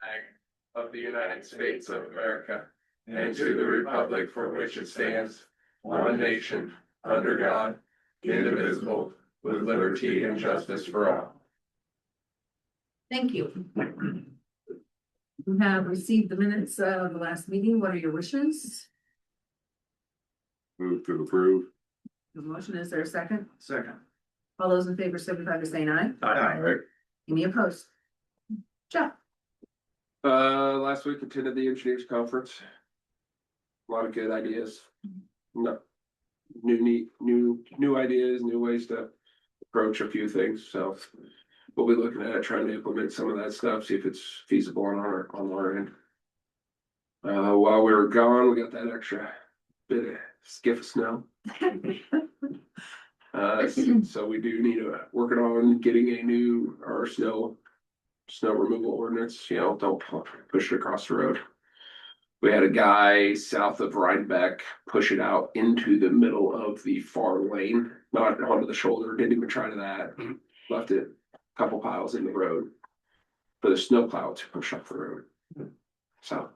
flag of the United States of America, and to the republic for which it stands, one nation, under God, indivisible, with liberty and justice for all. Thank you. We have received the minutes of the last meeting. What are your wishes? Move to approve. The motion, is there a second? Second. All those in favor signify by saying aye. Aye. Any opposed? Jeff? Last week attended the engineers conference. A lot of good ideas. No, new ideas, new ways to approach a few things. So we'll be looking at trying to implement some of that stuff, see if it's feasible on our end. While we were gone, we got that extra bit of skiff of snow. So we do need to working on getting a new snow removal ordinance. You know, don't push it across the road. We had a guy south of Rhinebeck push it out into the middle of the far lane, not onto the shoulder. Didn't even try to that. Left it a couple piles in the road for the snowplow to push up the road. So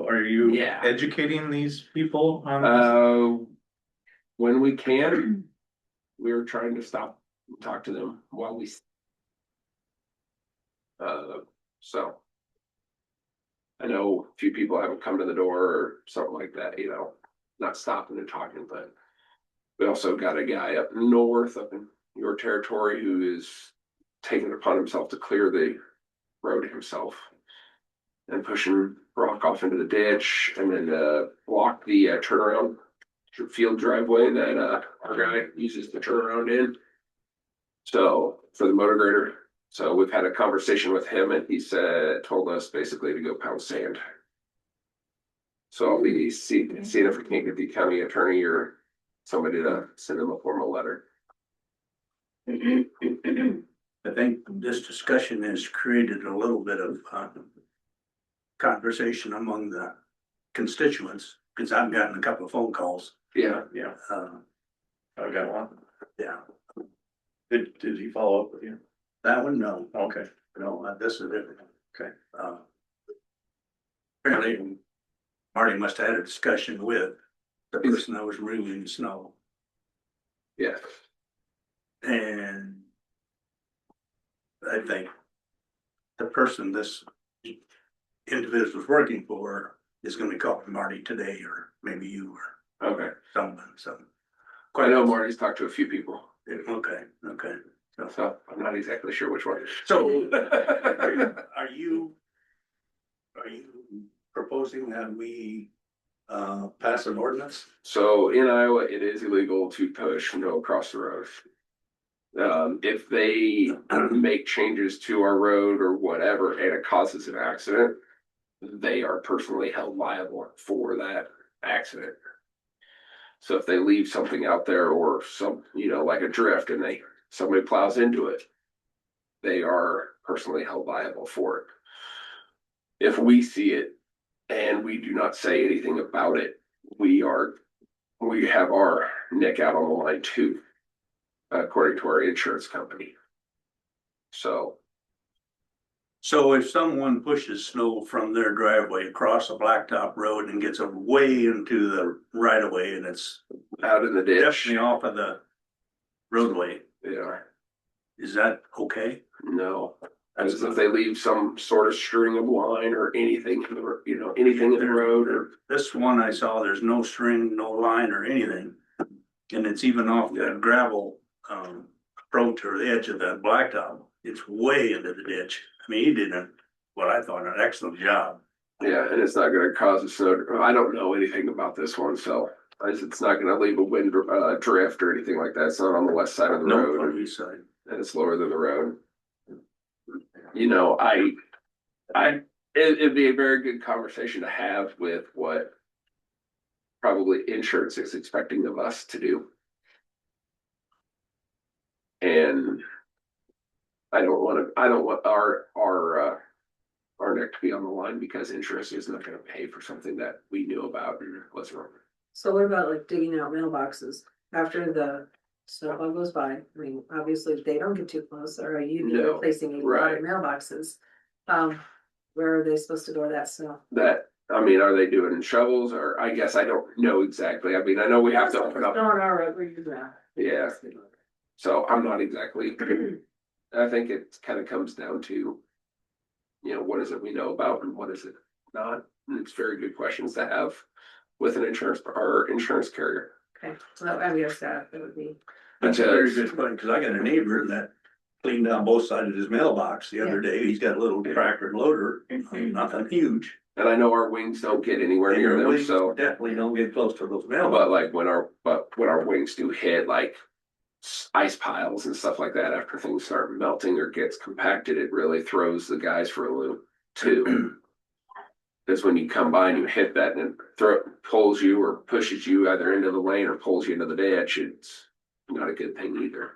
are you educating these people on this? When we can, we're trying to stop and talk to them while we so I know a few people haven't come to the door or something like that, you know, not stopping and talking, but we also got a guy up north, up in your territory, who is taking it upon himself to clear the road himself and pushing rock off into the ditch and then block the turnaround field driveway that our guy uses to turn around in. So for the motor grader. So we've had a conversation with him and he told us basically to go pound sand. So I'll be seeing if we can't get the county attorney or somebody to send him a formal letter. I think this discussion has created a little bit of conversation among the constituents, because I've gotten a couple of phone calls. Yeah. I got one. Yeah. Did he follow up with you? That one, no. Okay. No, this is different. Okay. Apparently, Marty must have had a discussion with the person that was removing the snow. Yeah. And I think the person this individual was working for is going to be calling Marty today, or maybe you or Okay. someone. So I know Marty's talked to a few people. okay. So I'm not exactly sure which one. So are you proposing that we pass an ordinance? So in Iowa, it is illegal to push snow across the road. If they make changes to our road or whatever, and it causes an accident, they are personally held liable for that accident. So if they leave something out there or some, like a drift and somebody plows into it, they are personally held liable for it. If we see it and we do not say anything about it, we have our neck out on the line too, according to our insurance company. So if someone pushes snow from their driveway across a blacktop road and gets way into the right of way and it's out in the ditch, definitely off of the roadway, yeah, is that okay? No. As if they leave some sort of string of line or anything, anything in the road or. This one I saw, there's no string, no line or anything. And it's even off that gravel approach or the edge of that blacktop. It's way into the ditch. I mean, he did what I thought an excellent job. Yeah, and it's not going to cause a snow. I don't know anything about this one, so it's not going to leave a wind drift or anything like that. It's not on the west side of the road. On the east side. And it's lower than the road. It'd be a very good conversation to have with what probably insurance is expecting of us to do. And I don't want our neck to be on the line because insurance is not going to pay for something that we knew about and what's wrong. So what about like digging out mailboxes after the snowplow goes by? I mean, obviously they don't get too close, or are you replacing a lot of mailboxes? Where are they supposed to go with that snow? That, I mean, are they doing shovels or I guess I don't know exactly. I mean, I know we have to open up. Not our road, we use that. Yeah. So I'm not exactly, I think it kind of comes down to, what is it we know about and what is it not? And it's very good questions to have with an insurance carrier. Okay, so that, I guess that would be. That's a very good point, cause I got a neighbor that cleaned down both sides of his mailbox the other day. He's got a little tractor and loader, nothing huge. And I know our wings don't get anywhere And near your them, wings so. definitely don't get close to those But mailboxes. like when our wings do hit like ice piles and stuff like that, after things start melting or gets compacted, it really throws the guys for a loop too. Because when you come by and you hit that and it pulls you or pushes you either into the lane or pulls you into the ditch, it's not a good thing either.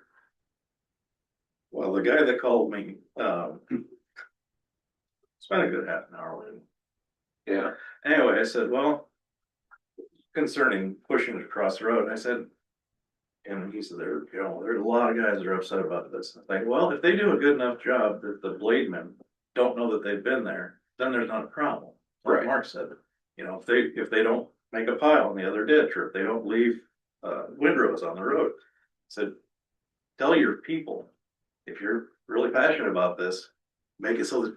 Well, the guy that called me, spent a good half an hour with him. Yeah. Anyway, I said, well, concerning pushing it across the road, I said, and he said, there's a lot of guys that are upset about this. I think, well, if they do a good enough job that the blademen don't know that they've been there, then there's not a problem. Like Right. Mark said, if they don't make a pile in the other ditch, or if they don't leave windrows on the road, I said, tell your people, if you're really passionate about this, make it so that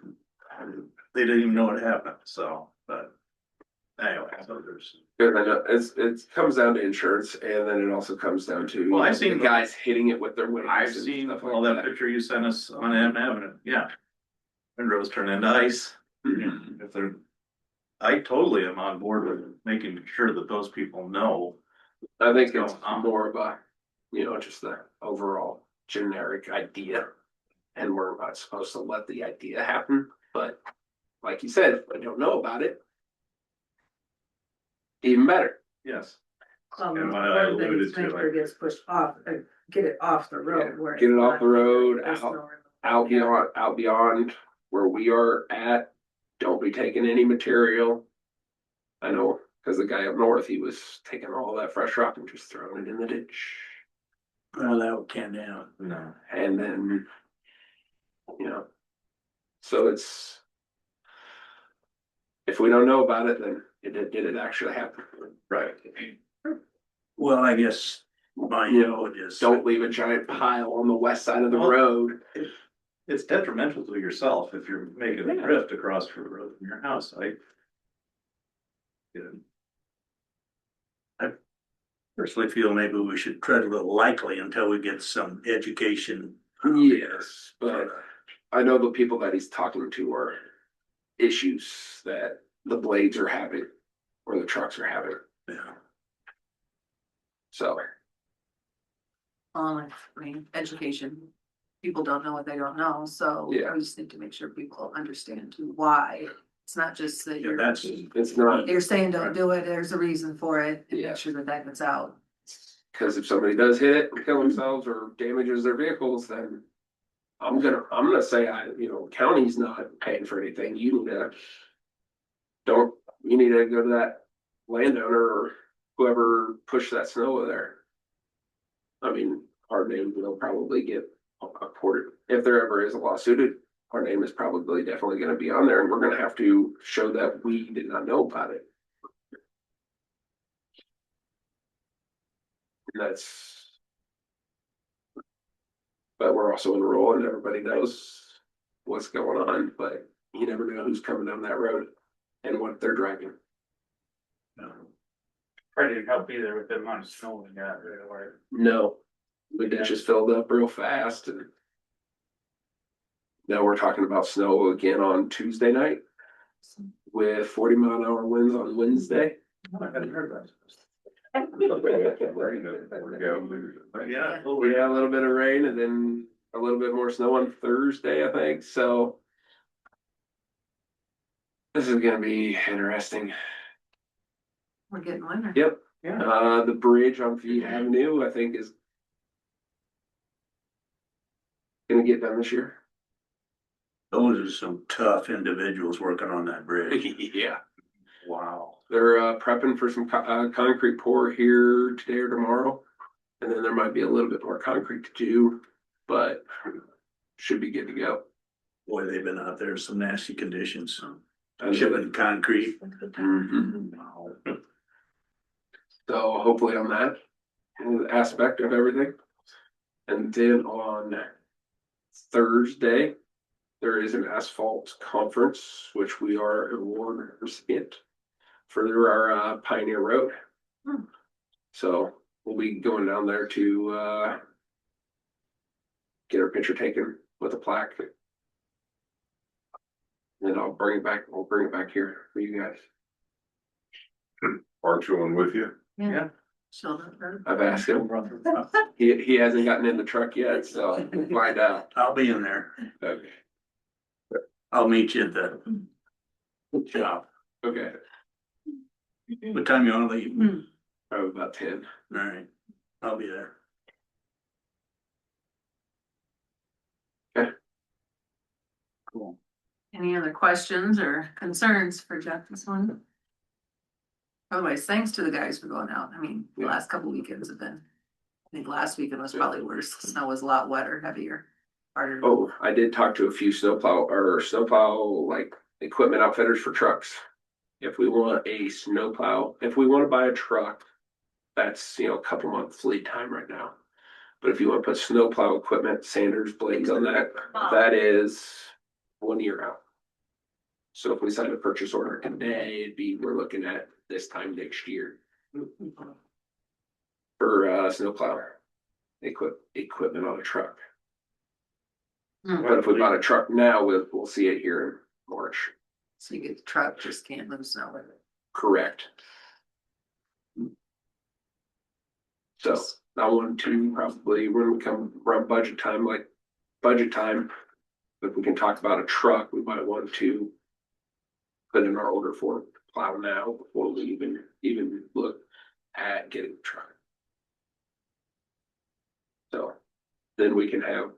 they didn't even know it happened. So, but anyway, so there's. Good, I know. It comes down to insurance, and then it also comes down to Well, I've seen the guys hitting it with their wings. I've and seen stuff all like that picture you sent us on M Avenue, yeah. Windrows turn into ice. Mhm. If they're, I totally am on board with making sure that those people know. I think What's it's going on? more of a, just the overall generic idea. And we're not supposed to let the idea happen, but like you said, if I don't know about it, even better. Yes. And what I alluded to, make sure it gets pushed off, get it off the road. Yeah, Where get it it's off not- the road, there's out- no- Out beyond where we are at, don't be taking any material. I know, cause the guy up north, he was taking all that fresh rock and just throwing it in the ditch. Well, that can't down. No. And then, so it's, if we don't know about it, then did it actually happen? Right. Well, I guess my input is. Don't leave a giant pile on the west side of the Well, road. It's detrimental to yourself if you're making a Yeah. drift across the road from your house. I personally feel maybe we should tread a little lightly until we get some education. Yes, but I know the people that he's talking to are issues that the blades are having or the trucks are having. Yeah. So, I mean, education, people don't know what they don't know, so Yeah. we just need to make sure people understand why. It's not just that Yeah, you're, that's, it's not, you're saying don't do it, there's a reason for it, and Yeah. make sure that that gets out. because if somebody does hit it and kill themselves or damages their vehicles, then I'm gonna say county's not paying for anything. You need to go to that landowner or whoever pushed that snow over there. I mean, our name will probably get a quarter, if there ever is a lawsuit, our name is probably definitely gonna be on there and we're gonna have to show that we did not know about it. And but we're also in rural and everybody knows what's going on, but you never know who's coming down that road and what they're driving. Probably didn't help either with the amount of snow we got right away. No, the ditches filled up real fast and now we're talking about snow again on Tuesday night with 40-mile-an-hour winds on Wednesday. I hadn't heard that. yeah. Yeah, a little bit of rain and then a little bit more snow on Thursday, I think, so. This is gonna be interesting. We're getting winter. Yep. Yeah. The bridge on Feed Avenue, I think is gonna get done this year. Those are some tough individuals working on that bridge. Yeah. Wow. They're prepping for some concrete pour here today or tomorrow. And then there might be a little bit more concrete to do, but should be good to go. boy, they've been out there in some nasty conditions, And shipping concrete. Mhm. So hopefully on that aspect of everything. And then on Thursday, there is an asphalt conference, which we are award recipient for our Pioneer Road. Hmm. So we'll be going down there to get our picture taken with a plaque. Then I'll bring it back. We'll bring it back here for you guys. Aren't you on with you? Yeah. Sheldon. I've asked him. He hasn't gotten in the truck yet, so we'll find out. I'll be in there. Okay. I'll meet you at the shop. Okay. What time you wanna leave? Probably about 10. All right, I'll be there. Cool. Any other questions or concerns for Jeff this one? Otherwise, thanks to the guys for going out. I mean, the last couple weekends have been, I think last weekend was probably worse. The snow was a lot wetter, heavier, harder. Oh, I did talk to a few snowplow like equipment outfitters for trucks. If we want a snowplow, if we want to buy a truck, that's, a couple months lead time right now. But if you want to put snowplow equipment, sanders, blades on that, that is 1 year out. So if we sign a purchase order today, we're looking at this time next year for snowplow equipment on a truck. But if we bought a truck now, we'll see it here in March. So you get the truck, just can't move snow with it. Correct. So I want to probably, when we come around budget time, if we can talk about a truck, we might want to put in our order for plow now before we even look at getting a truck. So then we can have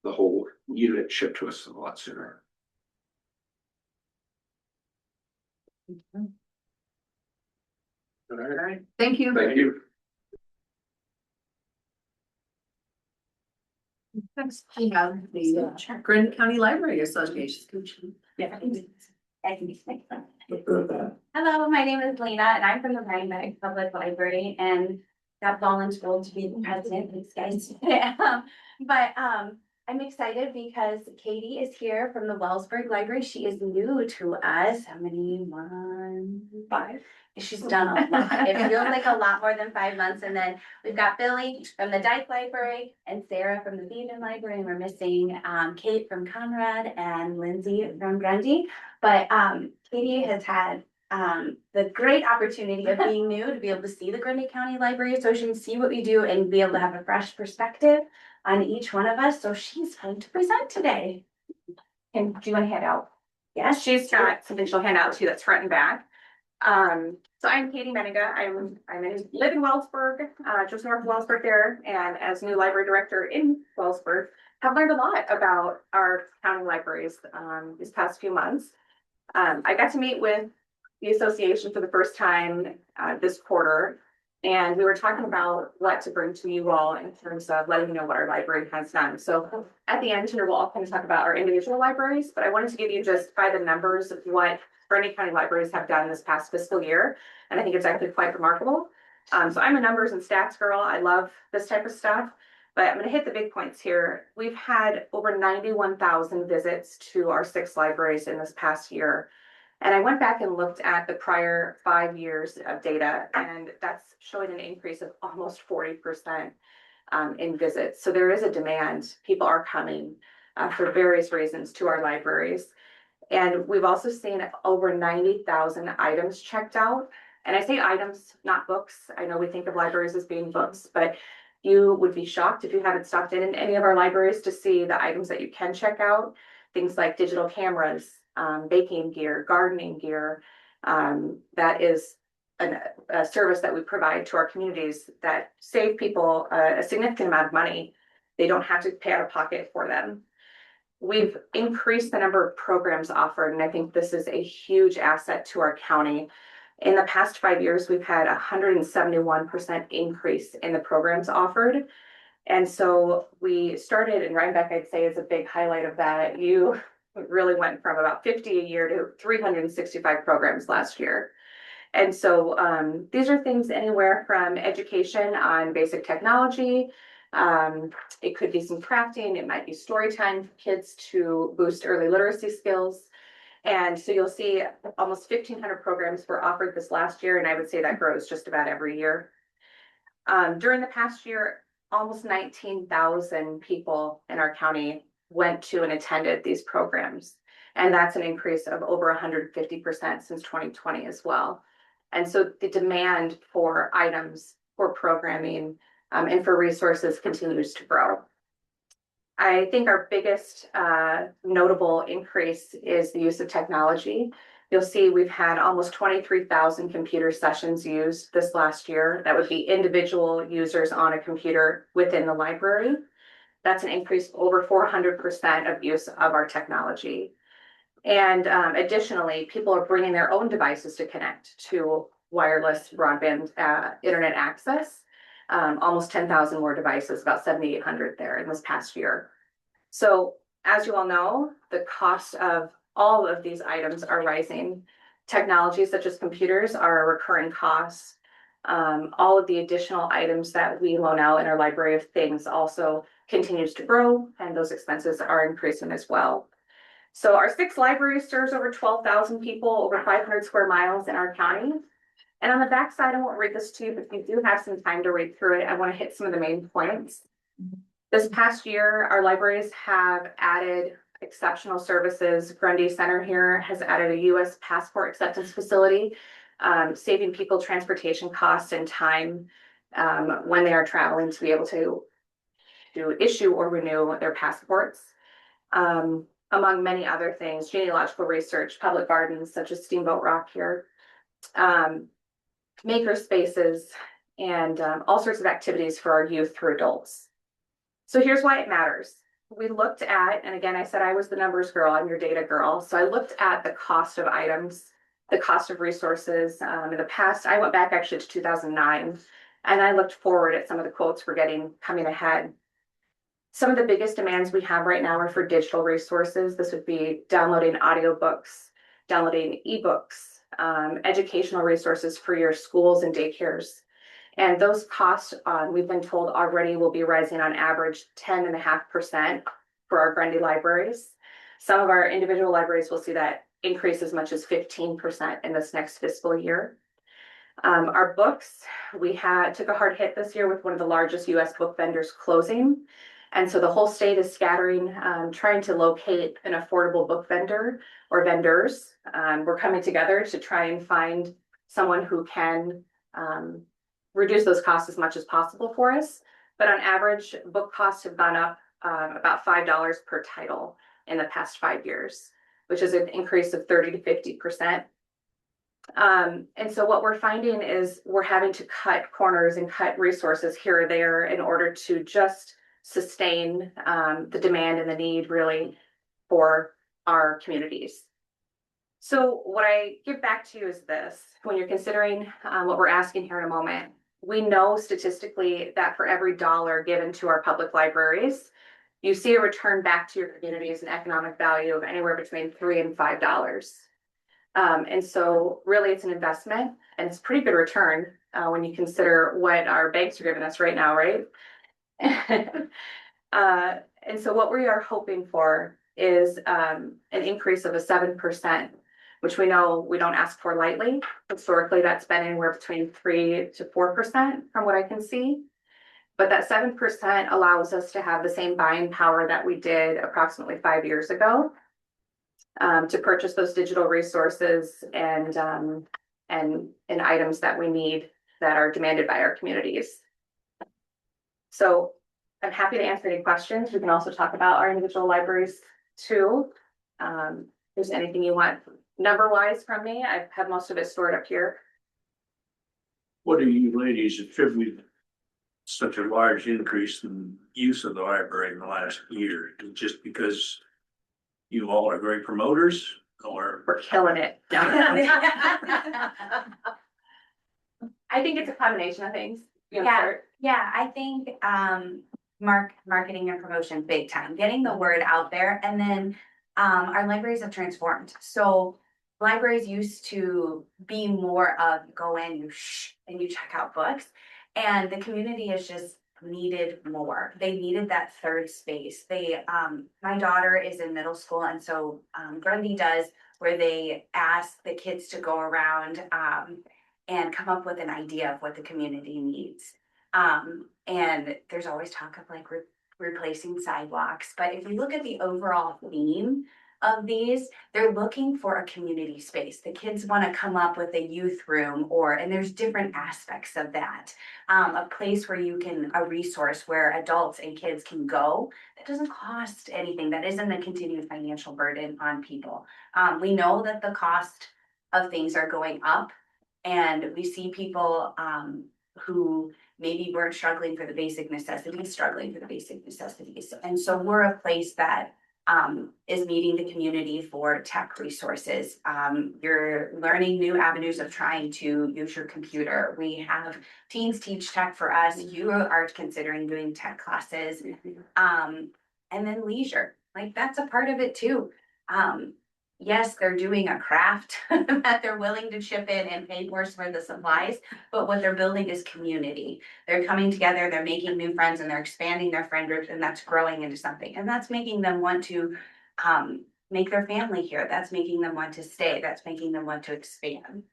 the whole unit shipped to us a lot sooner. All right, thank you. Thank you. Next, we have the Grundy County Library Association. Hello, my name is Lena and I'm from the Rhinebeck Public Library and got volunteered to be the president. Thanks, guys. I'm excited because Katie is here from the Wellsburg Library. She is new to us. How many months? 5. She's done a lot. It feels like a lot more than 5 months. And then we've got Billy from the Dyke Library and Sarah from the Beaton Library. And we're missing Kate from Conrad and Lindsay from Grundy. But Katie has had the great opportunity of being new to be able to see the Grundy County Library Association, see what we do, and be able to have a fresh perspective on each one of us. So she's going to present today. And do you want to hand out? Yes, she's got something she'll hand out to you that's front and back. So I'm Katie Meniga. Live in Wellsburg, just north of Wellsburg there, and as new library director in Wellsburg, have learned a lot about our county libraries these past few months. I got to meet with the association for the first time this quarter, and we were talking about what to bring to you all in terms of letting you know what our library has done. So at the end here, we'll all kind of talk about our individual libraries, but I wanted to give you just by the numbers of what Grundy County libraries have done this past fiscal year, and I think it's actually quite remarkable. So I'm a numbers and stats girl. I love this type of stuff, but I'm going to hit the big points here. We've had over 91,000 visits to our 6 libraries in this past year. And I went back and looked at the prior 5 years of data, and that's showing an increase of almost 40% in visits. So there is a demand. People are coming for various reasons to our libraries. And we've also seen over 90,000 items checked out. And I say items, not books. I know we think of libraries as being books, but you would be shocked if you haven't stopped in any of our libraries to see the items that you can check out. Things like digital cameras, baking gear, gardening gear. That is a service that we provide to our communities that save people a significant amount of money. They don't have to pay out of pocket for them. We've increased the number of programs offered, and I think this is a huge asset to our county. In the past 5 years, we've had 171% increase in the programs offered. And so we started, and Rhinebeck, I'd say, is a big highlight of that. You It really went from about 50 a year to 365 programs last year. And so these are things anywhere from education on basic technology. It could be some crafting, it might be story time for kids to boost early literacy skills. And so you'll see almost 1,500 programs were offered this last year, and I would say that grows just about every year. During the past year, almost 19,000 people in our county went to and attended these programs. And that's an increase of over 150% since 2020 as well. And so the demand for items, for programming, and for resources continues to grow. I think our biggest notable increase is the use of technology. You'll see we've had almost 23,000 computer sessions used this last year. That would be individual users on a computer within the library. That's an increase of over 400% of use of our technology. And additionally, people are bringing their own devices to connect to wireless broadband internet access. Almost 10,000 more devices, about 7,800 there in this past year. So as you all know, the cost of all of these items are rising. Technologies such as computers are a recurring cost. All of the additional items that we loan out in our library of things also continues to grow, and those expenses are increasing as well. So our 6 libraries serves over 12,000 people, over 500 square miles in our county. And on the back side, I won't read this to you, but if you do have some time to read through it, I want to hit some of the main points. This past year, our libraries have added exceptional services. Grundy Center here has added a U.S. passport acceptance facility, saving people transportation costs and time when they are traveling to be able to issue or renew their passports. Among many other things, genealogical research, public gardens such as Steamboat Rock here, maker spaces, and all sorts of activities for our youth through adults. So here's why it matters. We looked at, and again, I said I was the numbers girl, I'm your data girl. So I looked at the cost of items, the cost of resources. In the past, I went back actually to 2009, and I looked forward at some of the quotes we're getting coming ahead. Some of the biggest demands we have right now are for digital resources. This would be downloading audiobooks, downloading ebooks, educational resources for your schools and daycares. And those costs, we've been told already, will be rising on average 10.5% for our Grundy libraries. Some of our individual libraries will see that increase as much as 15% in this next fiscal year. Our books, we took a hard hit this year with one of the largest U.S. book vendors closing. And so the whole state is scattering, trying to locate an affordable book vendor or vendors. We're coming together to try and find someone who can reduce those costs as much as possible for us. But on average, book costs have gone up about $5 per title in the past 5 years, which is an increase of 30 to 50%. And so what we're finding is we're having to cut corners and cut resources here or there in order to just sustain the demand and the need really for our communities. So what I give back to you is this: when you're considering what we're asking here in a moment, we know statistically that for every dollar given to our public libraries, you see a return back to your communities an economic value of anywhere between $3 and $5. And so really it's an investment, and it's a pretty good return when you consider what our banks are giving us right now, right? And so what we are hoping for is an increase of a 7%, which we know we don't ask for lightly. Historically, that's been anywhere between 3 to 4% from what I can see. But that 7% allows us to have the same buying power that we did approximately 5 years ago to purchase those digital resources and items that we need that are demanded by our communities. So I'm happy to answer any questions. We can also talk about our individual libraries too. If there's anything you want number-wise from me, I have most of it stored up here. What do you ladies attribute such a large increase in use of the library in the last year? Just because you all are great promoters, or? We're killing it. I think it's a combination of things. Yeah, I think marketing and promotion big time, getting the word out there, and then our libraries have transformed. So libraries used to be more of go in, you and you check out books. And the community has just needed more. They needed that third space. My daughter is in middle school, and so Grundy does where they ask the kids to go around and come up with an idea of what the community needs. And there's always talk of like replacing sidewalks, but if you look at the overall theme of these, they're looking for a community space. The kids want to come up with a youth room and there's different aspects of that. A place where a resource where adults and kids can go that doesn't cost anything, that isn't a continued financial burden on people. We know that the cost of things are going up, and we see people who maybe weren't struggling for the basic necessities, And so we're a place that is meeting the community for tech resources. You're learning new avenues of trying to use your computer. We have teens teach tech for us. You are considering doing tech classes. And then leisure, like that's a part of it too. Yes, they're doing a craft that they're willing to chip in and pay more for the supplies, but what they're building is community. They're coming together, they're making new friends, and they're expanding their friend groups, and that's growing into something. And that's making them want to make their family here. That's making them want to stay. That's making them want to expand.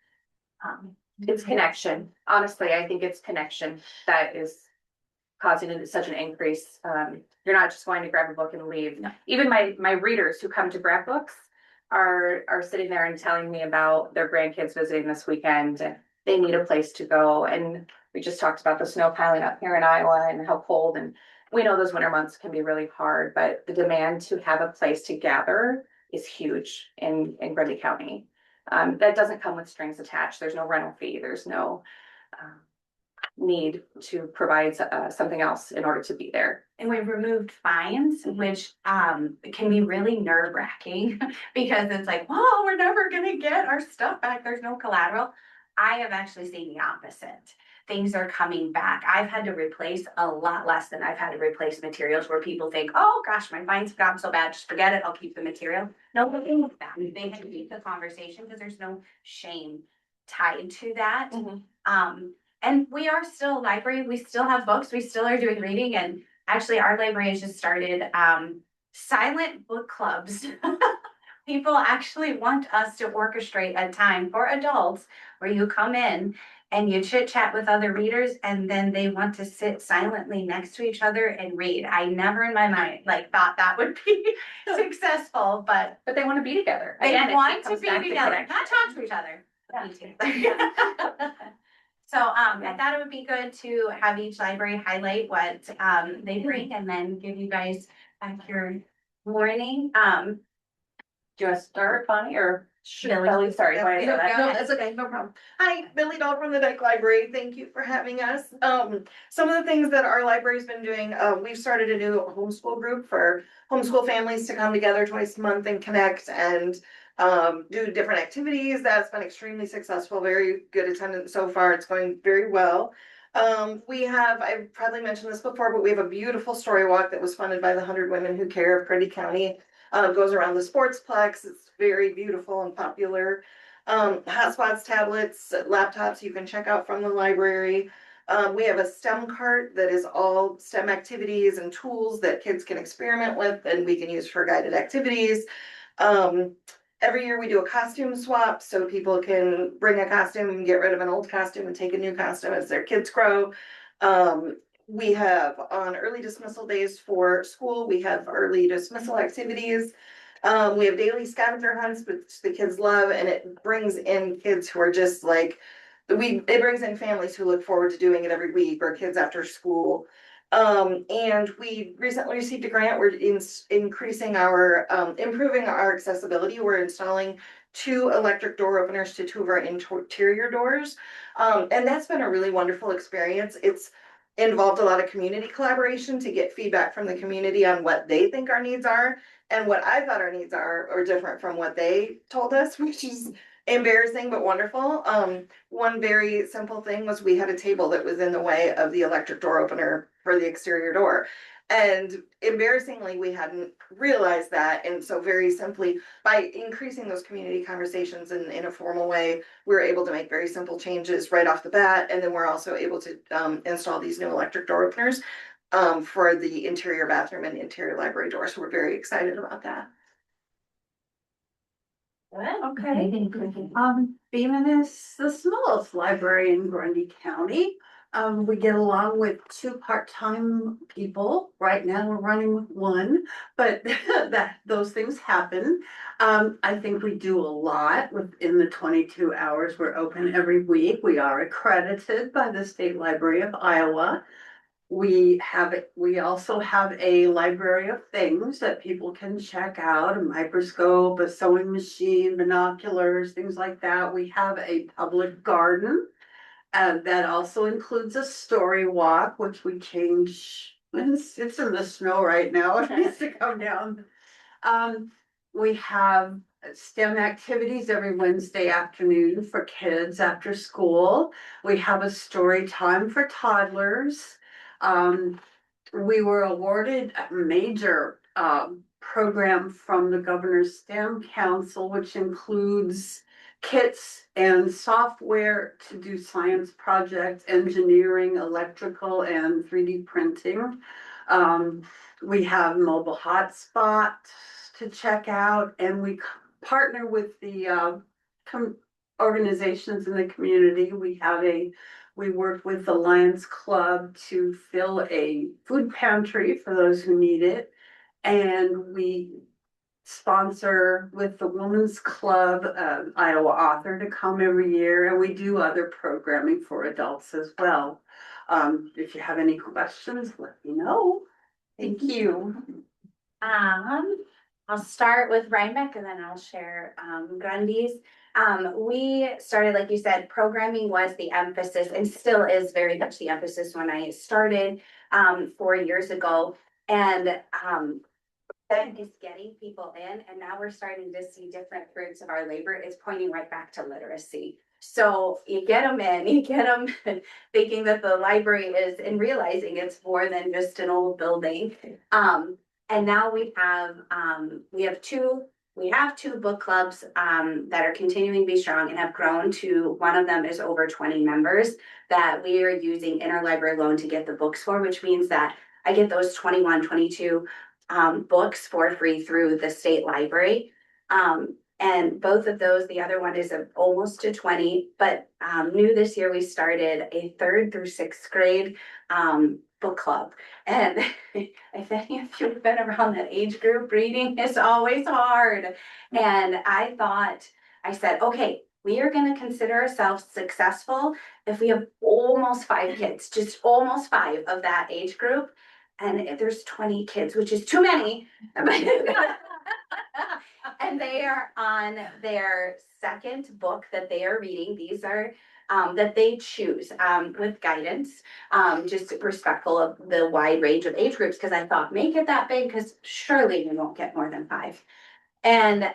It's connection. Honestly, I think it's connection that is causing such an increase. You're not just going to grab a book and leave. No. Even my readers who come to grab books are sitting there and telling me about their grandkids visiting this weekend. They need a place to go. And we just talked about the snow piling up here in Iowa and how cold, and we know those winter months can be really hard, but the demand to have a place to gather is huge in Grundy County. That doesn't come with strings attached. There's no rental fee. There's no need to provide something else in order to be there. And we've removed fines, which can be really nerve-wracking because it's like, whoa, we're never gonna get our stuff back. There's no collateral. I have actually seen the opposite. Things are coming back. I've had to replace a lot less than I've had to replace materials where people think, oh gosh, my fines have gotten so bad, just forget it, I'll keep the material. No, they think that. They have to keep the conversation because there's no shame tied to that. And we are still a library. We still have books. We still are doing reading. And actually, our library has just started silent book clubs. People actually want us to orchestrate a time for adults where you come in and you chit chat with other readers, and then they want to sit silently next to each other and read. I never in my mind thought that would be successful, but they want to be together. they Again, want it to comes be back together, connection. not talk to each other. But be together. So I thought it would be good to have each library highlight what they bring and then give you guys back your warning. Do you want to start, Bonnie, or Billy? Billy? Sorry, why is No, that? that's okay, no problem. Hi, Billy Dahl from the Dyke Library. Thank you for having us. Some of the things that our library's been doing, we've started a new homeschool group for homeschool families to come together twice a month and connect and do different activities. That's been extremely successful, very good attendance so far. It's going very well. I've probably mentioned this before, but we have a beautiful story walk that was funded by the 100 Women Who Care of Grundy County. Goes around the sportsplex. It's very beautiful and popular. Hotspots, tablets, laptops you can check out from the library. We have a STEM cart that is all STEM activities and tools that kids can experiment with and we can use for guided activities. Every year we do a costume swap so people can bring a costume and get rid of an old costume and take a new costume as their kids grow. We have on early dismissal days for school, we have early dismissal activities. We have daily scavenger hunts, which the kids love, and it brings in kids who are just like, it brings in families who look forward to doing it every week or kids after school. And we recently received a grant. We're increasing our, improving our accessibility. We're installing 2 electric door openers to 2 of our interior doors. And that's been a really wonderful experience. It's involved a lot of community collaboration to get feedback from the community on what they think our needs are. And what I thought our needs are different from what they told us, which is embarrassing but wonderful. One very simple thing was we had a table that was in the way of the electric door opener for the exterior door. And embarrassingly, we hadn't realized that. And so very simply, by increasing those community conversations in a formal way, we were able to make very simple changes right off the bat. And then we're also able to install these new electric door openers for the interior bathroom and interior library door. So we're very excited about that. Okay. Beaman is the smallest library in Grundy County. We get along with 2 part-time people. Right now, we're running with 1, but those things happen. I think we do a lot within the 22 hours we're open every week. We are accredited by the State Library of Iowa. We also have a library of things that people can check out, a microscope, a sewing machine, binoculars, things like that. We have a public garden. That also includes a story walk, which we change. It's in the snow right now. It needs to come down. We have STEM activities every Wednesday afternoon for kids after school. We have a story time for toddlers. We were awarded a major program from the Governor's STEM Council, which includes kits and software to do science projects, engineering, electrical, and 3D printing. We have mobile hotspots to check out, and we partner with the organizations in the community. We work with the Lions Club to fill a food pantry for those who need it. And we sponsor with the Women's Club, Iowa author to come every year. And we do other programming for adults as well. If you have any questions, let me know. Thank you. I'll start with Rhinebeck and then I'll share Grundy's. We started, like you said, programming was the emphasis and still is very much the emphasis when I started 4 years ago. And that is getting people in, and now we're starting to see different fruits of our labor. It's pointing right back to literacy. So you get them in, you get them thinking that the library is, and realizing it's more than just an old building. And now we have two book clubs that are continuing to be strong and have grown to, one of them is over 20 members that we are using interlibrary loan to get the books for, which means that I get those 21, 22 books for free through the state library. And both of those, the other one is almost to 20, but new this year we started a 3rd through 6th grade book club. And if any of you have been around that age group, reading is always hard. And I said, okay, we are going to consider ourselves successful if we have almost 5 kids, just almost 5 of that age group. And there's 20 kids, which is too many. And they are on their 2nd book that they are reading. These are that they choose with guidance, just respectful of the wide range of age groups, because I thought, make it that big, because surely we won't get more than 5. And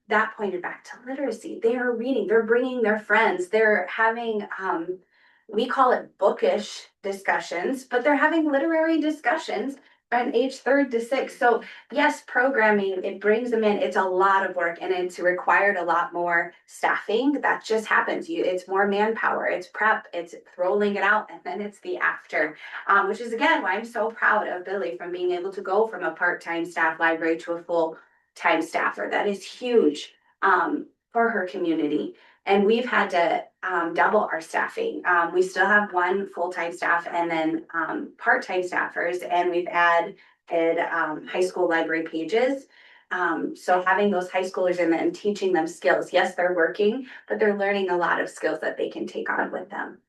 that pointed back to literacy. They are reading, they're bringing their friends, they're having we call it bookish discussions, but they're having literary discussions on age 3rd to 6th. So yes, programming, it brings them in. It's a lot of work and it's required a lot more staffing. That just happens. It's more manpower, it's prep, it's rolling it out, and then it's the after, which is again why I'm so proud of Billy from being able to go from a part-time staff library to a full-time staffer. That is huge for her community. And we've had to double our staffing. We still have 1 full-time staff and then part-time staffers, and we've added high school library pages. So having those high schoolers in and teaching them skills. Yes, they're working, but they're learning a lot of skills that they can take on with them.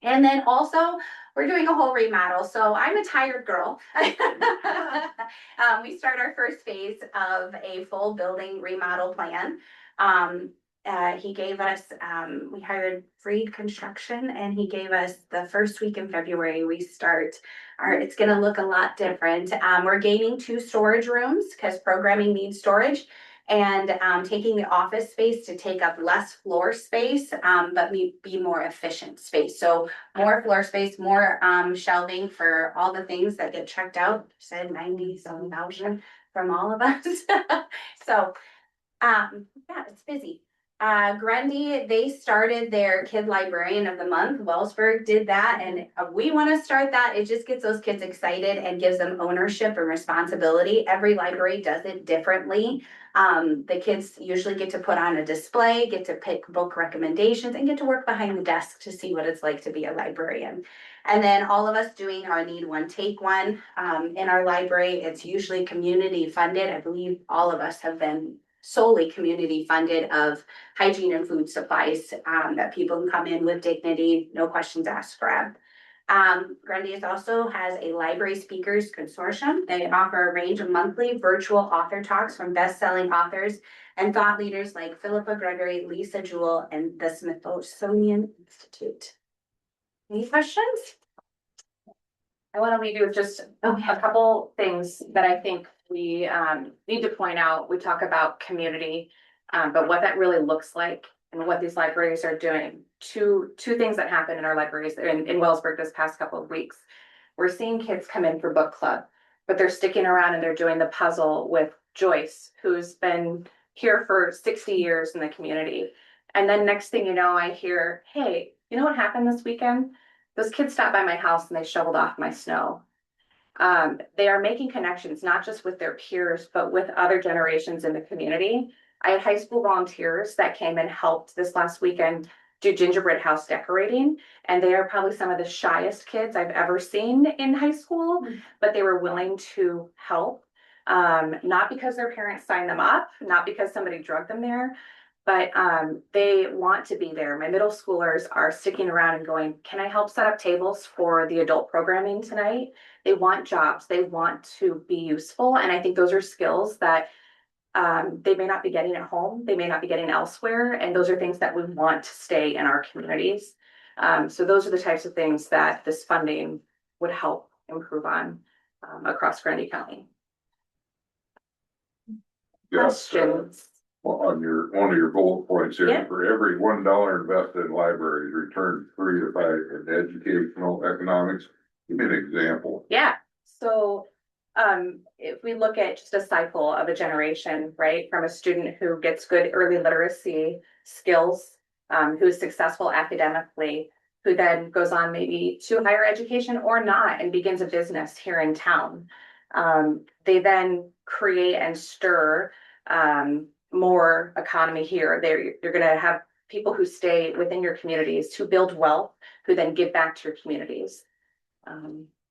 And then also, we're doing a whole remodel. So I'm a tired girl. We start our first phase of a full building remodel plan. He gave us, we hired Freed Construction, and he gave us the first week in February, we start it's gonna look a lot different. We're gaining 2 storage rooms because programming needs storage. And taking the office space to take up less floor space, but be more efficient space. So more floor space, more shelving for all the things that get checked out, said 90,000 from all of us. So yeah, it's busy. Grundy, they started their kid librarian of the month. Wellsburg did that, and we want to start that. It just gets those kids excited and gives them ownership and responsibility. Every library does it differently. The kids usually get to put on a display, get to pick book recommendations, and get to work behind the desk to see what it's like to be a librarian. And then all of us doing our need one, take one in our library. It's usually community funded. I believe all of us have been solely community funded of hygiene and food supplies that people can come in with dignity, no questions asked, grab. Grundy also has a library speakers consortium. They offer a range of monthly virtual author talks from best-selling authors and thought leaders like Philippa Gregory, Lisa Jewell, and the Smithsonian Institute. Any questions? I want to leave you with just a couple things that I think we need to point out. We talk about community, but what that really looks like and what these libraries are doing. Two things that happen in our libraries in Wellsburg this past couple of weeks. We're seeing kids come in for book club, but they're sticking around and they're doing the puzzle with Joyce, who's been here for 60 years in the community. And then next thing you know, I hear, hey, you know what happened this weekend? Those kids stopped by my house and they shoveled off my snow. They are making connections, not just with their peers, but with other generations in the community. I had high school volunteers that came and helped this last weekend do gingerbread house decorating. And they are probably some of the shyest kids I've ever seen in high school, but they were willing to help. Not because their parents signed them up, not because somebody drugged them there, but they want to be there. My middle schoolers are sticking around and going, can I help set up tables for the adult programming tonight? They want jobs, they want to be useful. And I think those are skills that they may not be getting at home, they may not be getting elsewhere. And those are things that we want to stay in our communities. So those are the types of things that this funding would help improve on across Grundy County. Yes, Questions? well, on one of your bullet points here, Yeah. for every $1 invested in libraries, return 3 to 5 in educational economics. Give me an example. Yeah, so if we look at just a cycle of a generation, right, from a student who gets good early literacy skills, who is successful academically, who then goes on maybe to higher education or not and begins a business here in town. They then create and stir more economy here. You're going to have people who stay within your communities to build wealth, who then give back to your communities.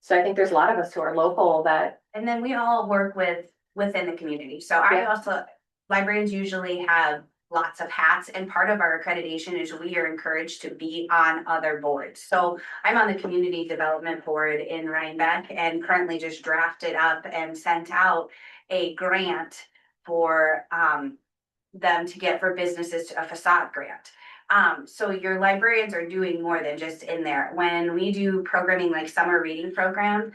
So I think there's a lot of us who are local that. And then we all work within the community. So I also, librarians usually have lots of hats, and part of our accreditation is we are encouraged to be on other boards. So I'm on the community development board in Rhinebeck and currently just drafted up and sent out a grant for them to get for businesses, a facade grant. So your librarians are doing more than just in there. When we do programming like summer reading program,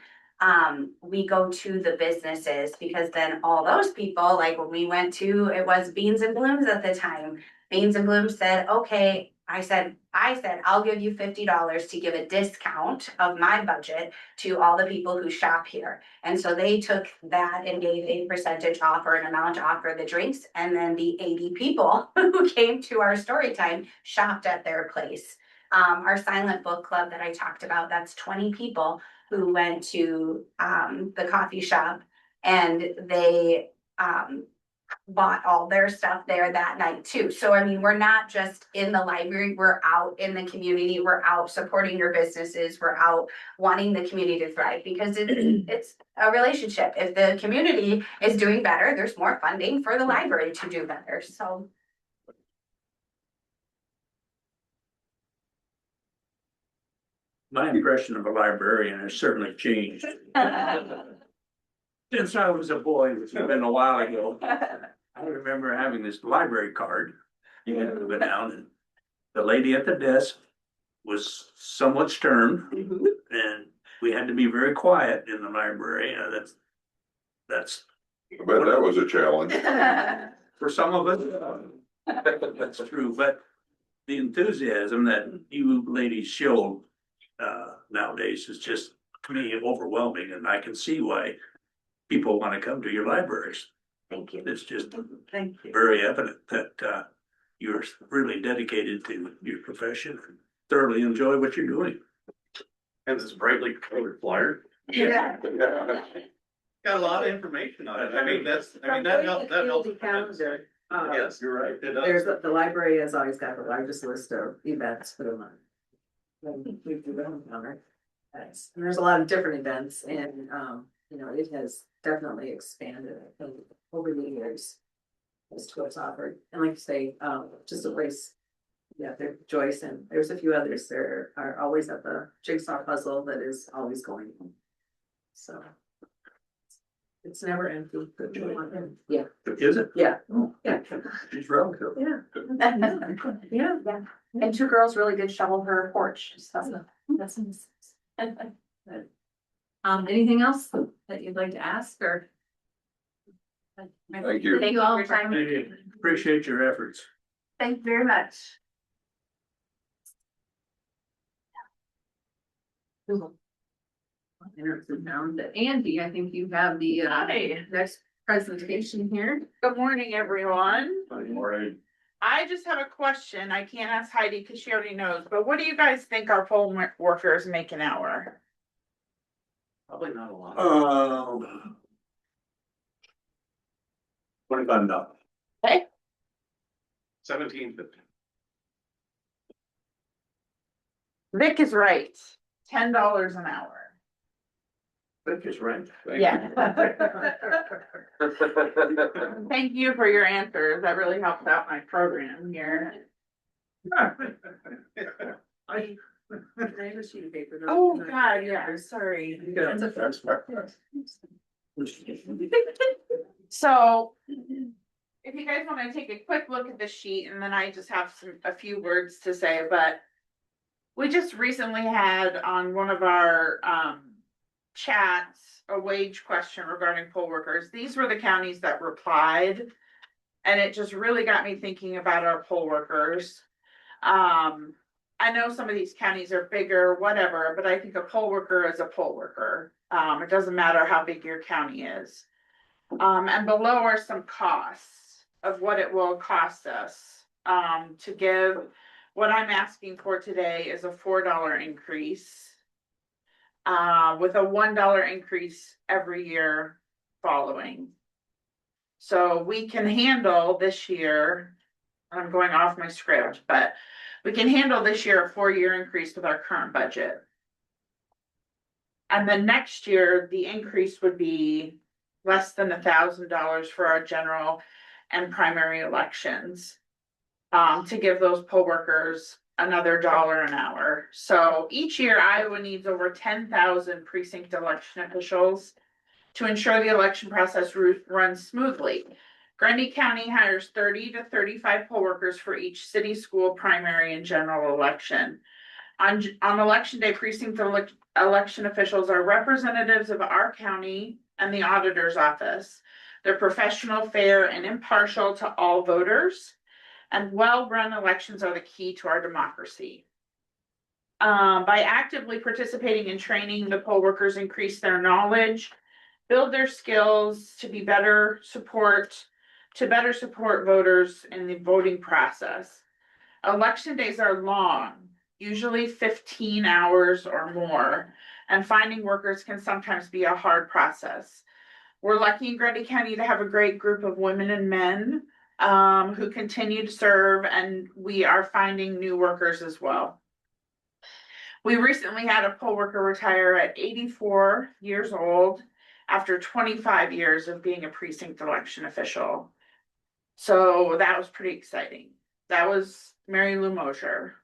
we go to the businesses because then all those people, like when we went to, it was Beans and Blooms at the time. Beans and Blooms said, okay, I said, I'll give you $50 to give a discount of my budget to all the people who shop here. And so they took that and gave a percentage off or an amount off for the drinks. And then the 80 people who came to our story time shopped at their place. Our silent book club that I talked about, that's 20 people who went to the coffee shop and they bought all their stuff there that night too. So I mean, we're not just in the library, we're out in the community, we're out supporting your businesses, we're out wanting the community to thrive because it's a relationship. If the community is doing better, there's more funding for the library to do better. So My impression of a librarian has certainly changed. Since I was a boy, which has been a while ago, I remember having this library card. You had to go down and the lady at the desk was somewhat stern and we had to be very quiet in the library. That's I bet that was a challenge. for some of us, that's true, but the enthusiasm that you ladies show nowadays is just, to me, overwhelming, and I can see why people want to come to your libraries. Thank you. It's just Thank you. very evident that you're really dedicated to your profession and thoroughly enjoy what you're doing. And this brightly colored flyer, Yeah. got a lot of information on it. I mean, that helps, that helps. Calendar. Yes, you're right. It does. There's, the library has always got the largest list of events for the month. We do the home counter. Yes, and there's a lot of different events and, you know, it has definitely expanded I think, over the years. As to what's offered, and like you say, just a place. Yeah, there, Joyce, and there's a few others there are always at the jigsaw puzzle that is always going. So. It's never empty. Yeah, Is it? yeah, Oh, yeah, she's relative. yeah. Yeah, Yeah. and two girls really did shovel her porch, so. That's nice. Anything else that you'd like to ask or? Thank you. Thank you for your time. Thank you. Appreciate your efforts. Thank you very much. Andy, I think you have the next presentation here. Good morning, everyone. Good morning. I just have a question. I can't ask Heidi because she already knows, but what do you guys think our poll workers make an hour? Probably not a lot. 25 dollars. Okay. 17.50. Vic is right. $10 an hour. That is right. Yeah. Thank you for your answers. That really helps out my program here. Oh, God, yeah, sorry. So if you guys want to take a quick look at the sheet, and then I just have a few words to say, but we just recently had on one of our chats a wage question regarding poll workers. These were the counties that replied, and it just really got me thinking about our poll workers. I know some of these counties are bigger, whatever, but I think a poll worker is a poll worker. It doesn't matter how big your county is. And below are some costs of what it will cost us to give. What I'm asking for today is a $4 increase with a $1 increase every year following. So we can handle this year, I'm going off my script, but we can handle this year a 4-year increase with our current budget. And then next year, the increase would be less than $1,000 for our general and primary elections. To give those poll workers another $1 an hour. So each year Iowa needs over 10,000 precinct election officials to ensure the election process runs smoothly. Grundy County hires 30 to 35 poll workers for each city, school, primary, and general election. On election day, precinct election officials are representatives of our county and the auditor's office. They're professional, fair, and impartial to all voters. And well-run elections are the key to our democracy. By actively participating in training, the poll workers increase their knowledge, build their skills to better support voters in the voting process. Election days are long, usually 15 hours or more, and finding workers can sometimes be a hard process. We're lucky in Grundy County to have a great group of women and men who continue to serve, and we are finding new workers as well. We recently had a poll worker retire at 84 years old after 25 years of being a precinct election official. So that was pretty exciting. That was Mary Lou Mosher.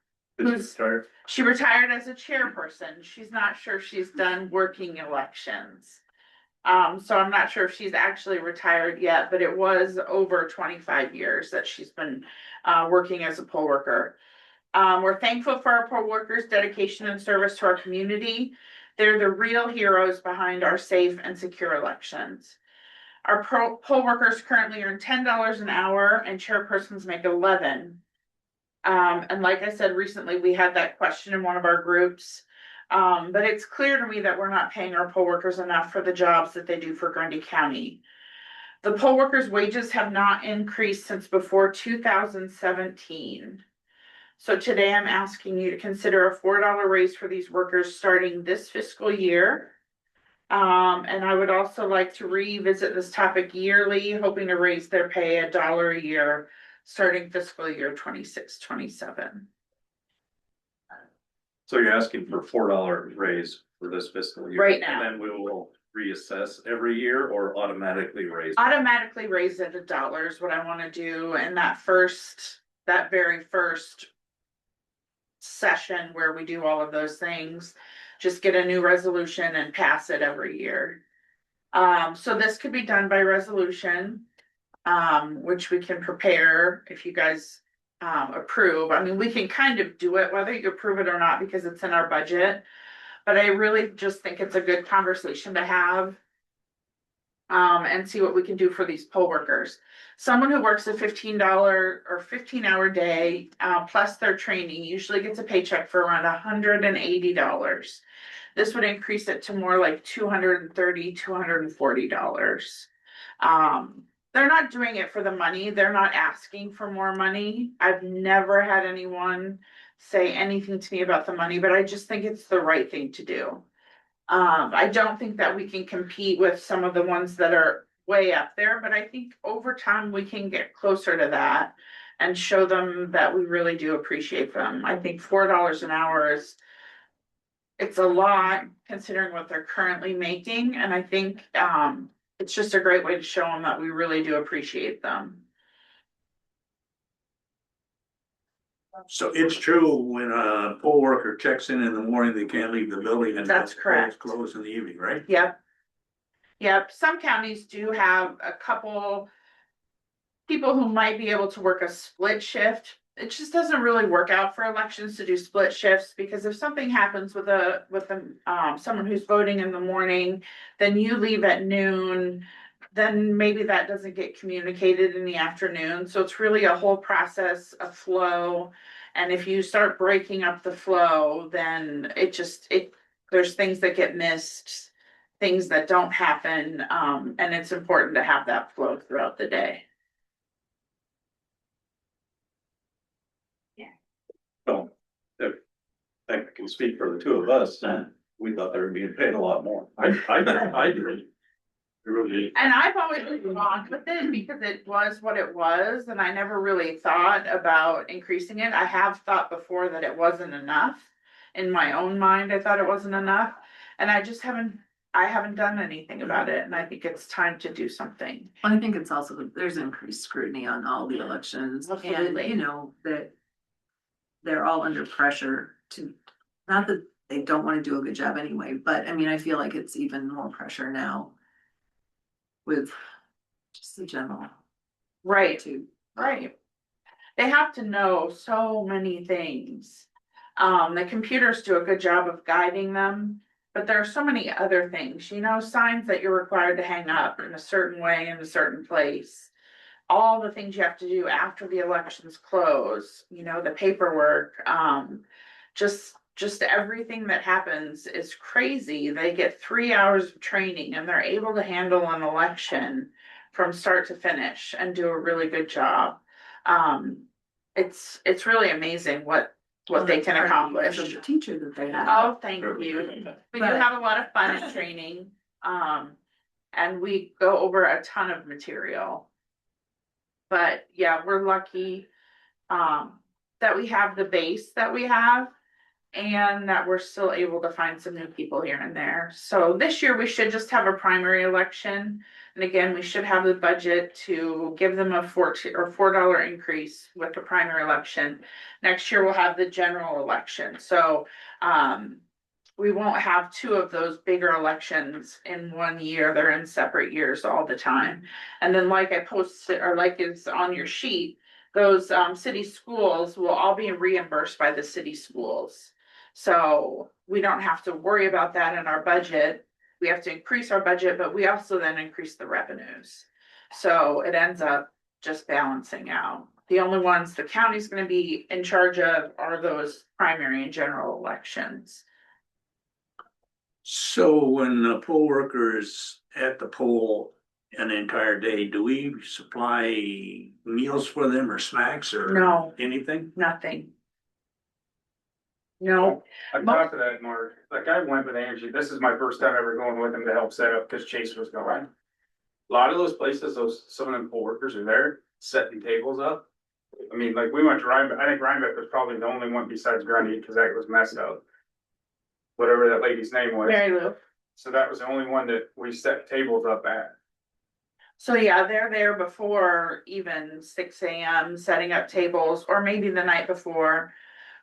She retired as a chairperson. She's not sure she's done working elections. So I'm not sure if she's actually retired yet, but it was over 25 years that she's been working as a poll worker. We're thankful for our poll workers' dedication and service to our community. They're the real heroes behind our safe and secure elections. Our poll workers currently earn $10 an hour and chairpersons make 11. And like I said, recently we had that question in one of our groups. But it's clear to me that we're not paying our poll workers enough for the jobs that they do for Grundy County. The poll workers' wages have not increased since before 2017. So today I'm asking you to consider a $4 raise for these workers starting this fiscal year. And I would also like to revisit this topic yearly, hoping to raise their pay $1 a year, starting fiscal year 26-27. So you're asking for $4 raise for this fiscal year? Right now. And then we will reassess every year or automatically raise? Automatically raise it $1 is what I wanna do in that very first session where we do all of those things. Just get a new resolution and pass it every year. So this could be done by resolution, which we can prepare if you guys approve. I mean, we can kind of do it whether you approve it or not because it's in our budget. But I really just think it's a good conversation to have. And see what we can do for these poll workers. Someone who works a $15 or 15-hour day, plus their training usually gets a paycheck for around $180. This would increase it to more like $230, $240. They're not doing it for the money. They're not asking for more money. I've never had anyone say anything to me about the money, but I just think it's the right thing to do. I don't think that we can compete with some of the ones that are way up there, but I think over time we can get closer to that and show them that we really do appreciate them. I think $4 an hour it's a lot considering what they're currently making, and I think it's just a great way to show them that we really do appreciate them. So it's true when a poll worker checks in the morning, they can't leave the building and That's correct. Close in the evening, right? Yep. Yep, some counties do have a couple people who might be able to work a split shift. It just doesn't really work out for elections to do split shifts because if something happens with someone who's voting in the morning, then you leave at noon, then maybe that doesn't get communicated in the afternoon. So it's really a whole process, a flow. And if you start breaking up the flow, then there's things that get missed, things that don't happen. And it's important to have that flow throughout the day. So, if I can speak for the two of us, we thought they were being paid a lot more. I did. Really. And I've always been wrong with it because it was what it was, and I never really thought about increasing it. I have thought before that it wasn't enough. In my own mind, I thought it wasn't enough, and I haven't done anything about it, and I think it's time to do something. I think it's also, there's increased scrutiny on all the elections, and Absolutely. you know, that they're all under pressure to, not that they don't wanna do a good job anyway, but I mean, I feel like it's even more pressure now. With just the general. Right. To. Right. They have to know so many things. The computers do a good job of guiding them, but there are so many other things, signs that you're required to hang up in a certain way in a certain place. All the things you have to do after the elections close, the paperwork, just everything that happens is crazy. They get 3 hours of training and they're able to handle an election from start to finish and do a really good job. It's really amazing what they can accomplish. The teacher that they have. Oh, thank you. We do have a lot of fun at training. And we go over a ton of material. But yeah, we're lucky that we have the base that we have. And that we're still able to find some new people here and there. So this year we should just have a primary election. And again, we should have the budget to give them a $4 increase with the primary election. Next year we'll have the general election. So we won't have two of those bigger elections in one year. They're in separate years all the time. And then like I posted, or like it's on your sheet, those city schools will all be reimbursed by the city schools. So we don't have to worry about that in our budget. we have to increase our budget, but we also then increase the revenues. So it ends up just balancing out. The only ones the county's gonna be in charge of are those primary and general elections. So when the poll worker is at the poll an entire day, do we supply meals for them or snacks or? No. Anything? Nothing. No, I talked to that Mark, like I went with Angie, this is my first time ever going with him to help set up, cause Chase was going. A lot of those places, some of them poll workers are there, setting tables up. I mean, like, we went to Rhinebeck, I think Rhinebeck was probably the only one besides Grundy, cause that was messed up. Whatever that lady's name was, Mary Lou. so that was the only one that we set tables up at. So yeah, they're there before even 6 AM setting up tables, or maybe the night before.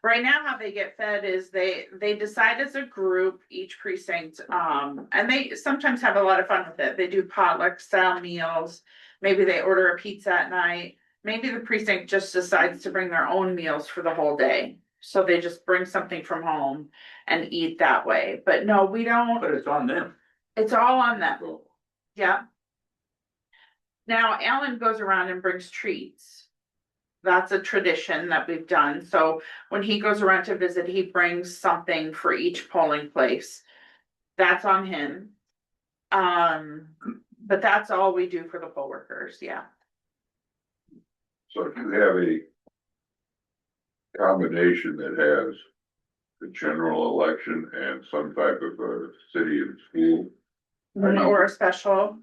Right now, how they get fed is they decide as a group, each precinct, and they sometimes have a lot of fun with it. They do potluck style meals. Maybe they order a pizza at night. Maybe the precinct just decides to bring their own meals for the whole day. So they just bring something from home and eat that way. But no, we don't. But it's on them. It's all on them. Yeah. Now, Alan goes around and brings treats. That's a tradition that we've done. So when he goes around to visit, he brings something for each polling place. That's on him. But that's all we do for the poll workers, yeah. So if you have a combination that has the general election and some type of a city and school, Or a special.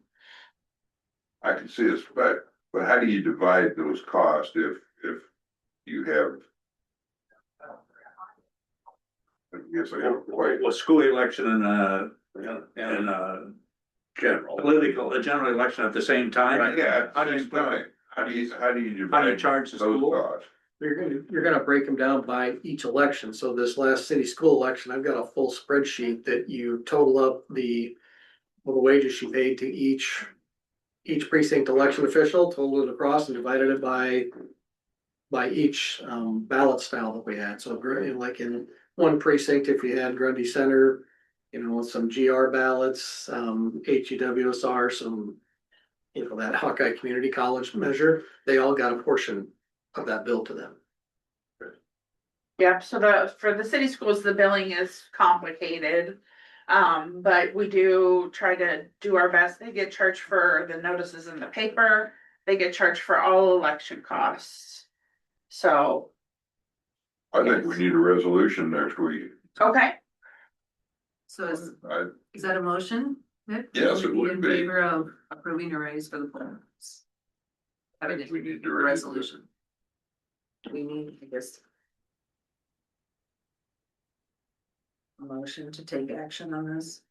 I can see this, but how do you divide those costs if you have? I guess I haven't quite. Well, school election and a general election at the same time? Yeah, how do you divide? How do you divide charge the those school? costs? You're gonna break them down by each election. So this last city school election, I've got a full spreadsheet that you total up the wages she paid to each precinct election official, totaled it across and divided it by each ballot style that we had. So like in one precinct, if you had Grundy Center, some GR ballots, HEWSR, some, that Hawkeye Community College measure, they all got a portion of that bill to them. Yeah, so for the city schools, the billing is complicated. But we do try to do our best. They get charged for the notices in the paper. They get charged for all election costs. So. I think we need a resolution next week. Okay, So is that a motion? Nick? Yes, it would In be. favor of approving a raise for the polls. Having We need to a resolution. We need, I guess. A motion to take action on this.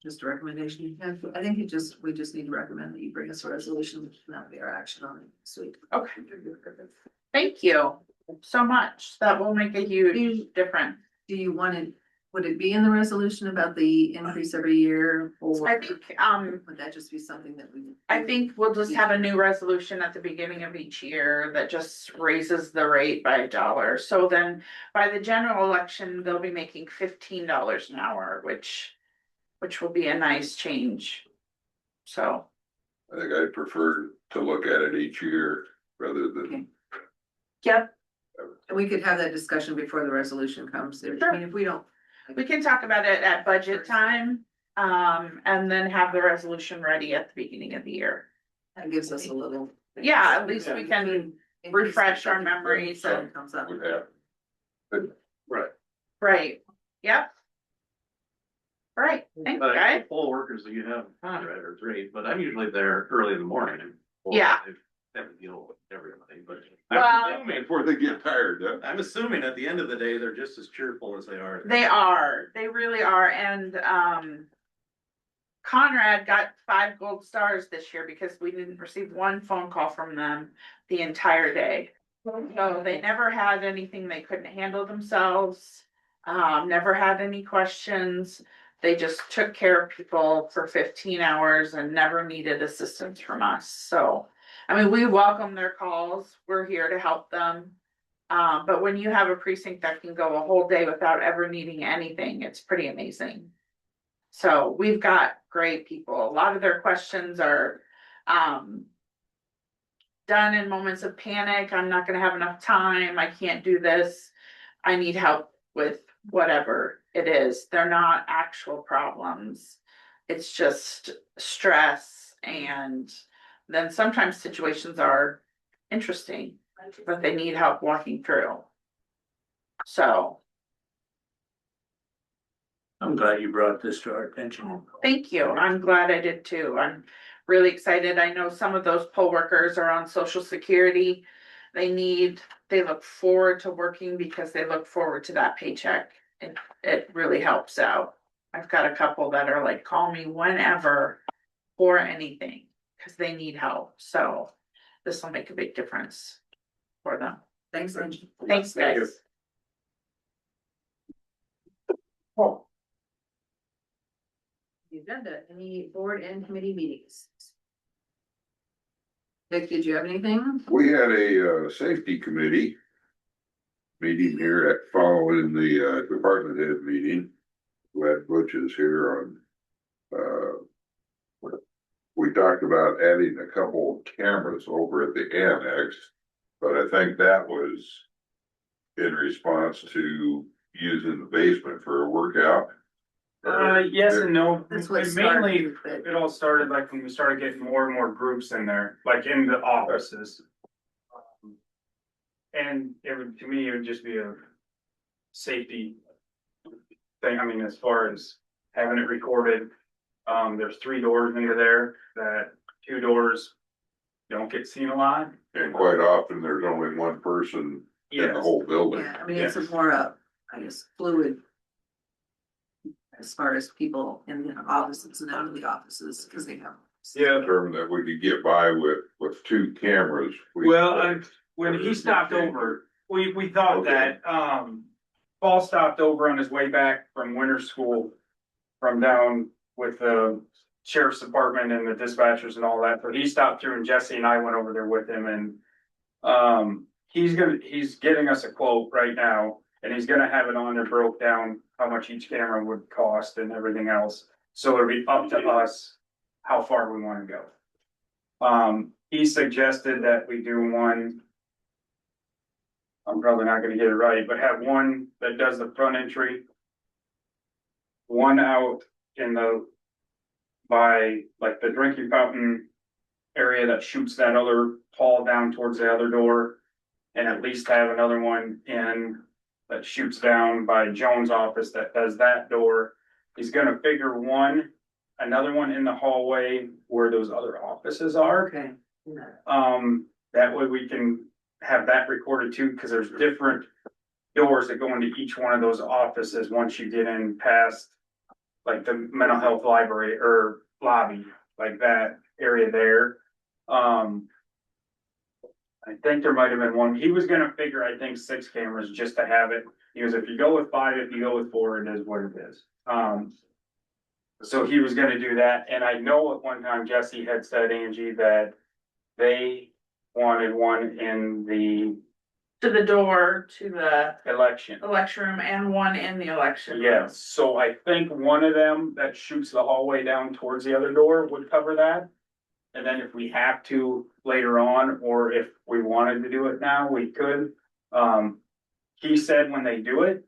Just a recommendation. I think we just need to recommend that you bring us a resolution, that'll be our action on it this week. okay. Thank you so much. That will make a huge difference. Do you want it, would it be in the resolution about the increase every year? Or I think, would that just be something that we? I think we'll just have a new resolution at the beginning of each year that just raises the rate by $1. So then by the general election, they'll be making $15 an hour, which will be a nice change. So. I think I'd prefer to look at it each year rather than. Okay. Yep, We could have that discussion before the resolution comes. I mean, if we don't. we can talk about it at budget time, and then have the resolution ready at the beginning of the year. That gives us a little. Yeah, at least we can refresh our memories and, Comes up. Would have. right, yep. Right, thanks, But guys. poll workers that you have, are great, but I'm usually there early in the morning. Yeah. I have to deal with everybody, but. Well- I'm assuming, Before they get tired, huh? I'm assuming at the end of the day, they're just as cheerful as they are. They really are, and, Conrad got 5 gold stars this year because we didn't receive one phone call from them the entire day. So they never had anything they couldn't handle themselves, never had any questions. They just took care of people for 15 hours and never needed assistance from us. So, I mean, we welcome their calls. We're here to help them. But when you have a precinct that can go a whole day without ever needing anything, it's pretty amazing. So we've got great people. A lot of their questions are, done in moments of panic. I'm not gonna have enough time. I can't do this. I need help with whatever it is. They're not actual problems. It's just stress, and then sometimes situations are interesting, but they need help walking through. So, I'm glad you brought this to our attention. thank you. I'm glad I did too. I'm really excited. I know some of those poll workers are on Social Security. They look forward to working because they look forward to that paycheck. It really helps out. I've got a couple that are like, call me whenever for anything, because they need help. So this will make a big difference for them. Thanks, Angie. Thanks, Thank you. guys. The agenda, any board and committee meetings? Vic, did you have anything? We had a safety committee meeting here at following the department head meeting. Glad Butch is here on. We talked about adding a couple of cameras over at the annex, but I think that was in response to using the basement for a workout. Yes and no. That's what Mainly, started it. it all started like when we started getting more and more groups in there, like in the offices. And it would, to me, it would just be a safety thing. I mean, as far as having it recorded, there's 3 doors into there, that 2 doors don't get seen a lot. And quite often, there's only one person in the Yes. whole building. Yeah, I mean, it's a more, I guess, fluid. As far as people in the offices and out of the offices, because they have. Yeah. Term that we could get by with 2 cameras. Well, when he stopped over, we thought Okay. that, Paul stopped over on his way back from winter school. From down with the sheriff's department and the dispatchers and all that, so he stopped through and Jesse and I went over there with him and. He's getting us a quote right now and he's gonna have it on there broke down how much each camera would cost and everything else. So it'll be up to us how far we wanna go. He suggested that we do one. I'm probably not gonna get it right, but have one that does the front entry. One out in by like the drinking fountain area that shoots that other hall down towards the other door. And at least have another one in that shoots down by Jones' office that does that door. He's gonna figure another one in the hallway where those other offices are. Okay. That way we can have that recorded too, because there's different doors that go into each one of those offices once you get in past. Like the mental health library or lobby, like that area there. I think there might have been one. He was gonna figure, I think, 6 cameras just to have it. He goes, if you go with 5, if you go with 4, it is what it is. So he was gonna do that. And I know at one time Jesse had said, Angie, that they wanted one in the To the door, to the election. election room and one in the election room. Yes, so I think one of them that shoots the hallway down towards the other door would cover that. And then if we have to later on, or if we wanted to do it now, we could. He said when they do it,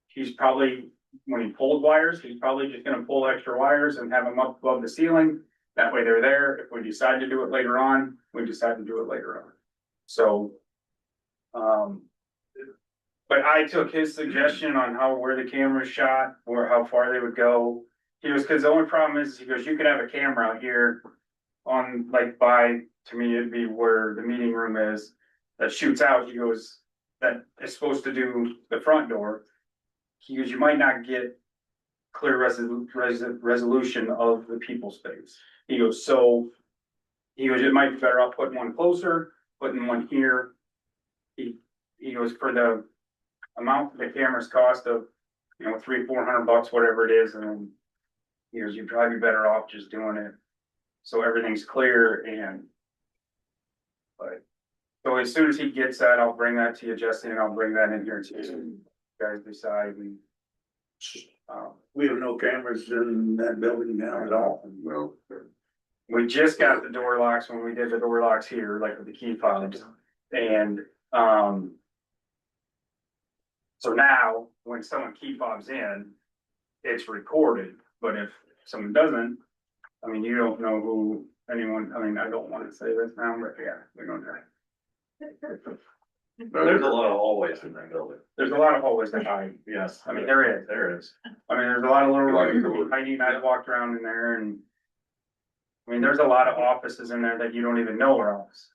he's probably, when he pulled wires, he's probably just gonna pull extra wires and have them up above the ceiling. That way they're there. If we decide to do it later on, we decide to do it later on. So, but I took his suggestion on where the camera's shot, or how far they would go. He goes, cause the only problem is, he goes, you could have a camera out here on to me, it'd be where the meeting room is, that shoots out. He goes, that is supposed to do the front door. He goes, you might not get clear resolution of the people space. He goes, it might be better off putting one closer, putting one here. He goes, for the amount the cameras cost of, $300-400, whatever it is, and he goes, you'd probably be better off just doing it so everything's clear. But so as soon as he gets that, I'll bring that to you, Jesse, and I'll bring that in here to you guys decide. And We have no cameras in that building now at all. Well, We just got the door locks when we did the door locks here, like with the key fobs. And, so now, when someone key fobs in, it's recorded, but if someone doesn't, I mean, you don't know who anyone, I mean, I don't wanna say this now, but yeah, we don't know. There's a lot of hallways in that building. There's a lot of hallways to hide, Yes, I mean, there is. there is. I mean, there's a lot of little Like rooms, the- Heidi and I walked around in there and. I mean, there's a lot of offices in there that you don't even know are offices.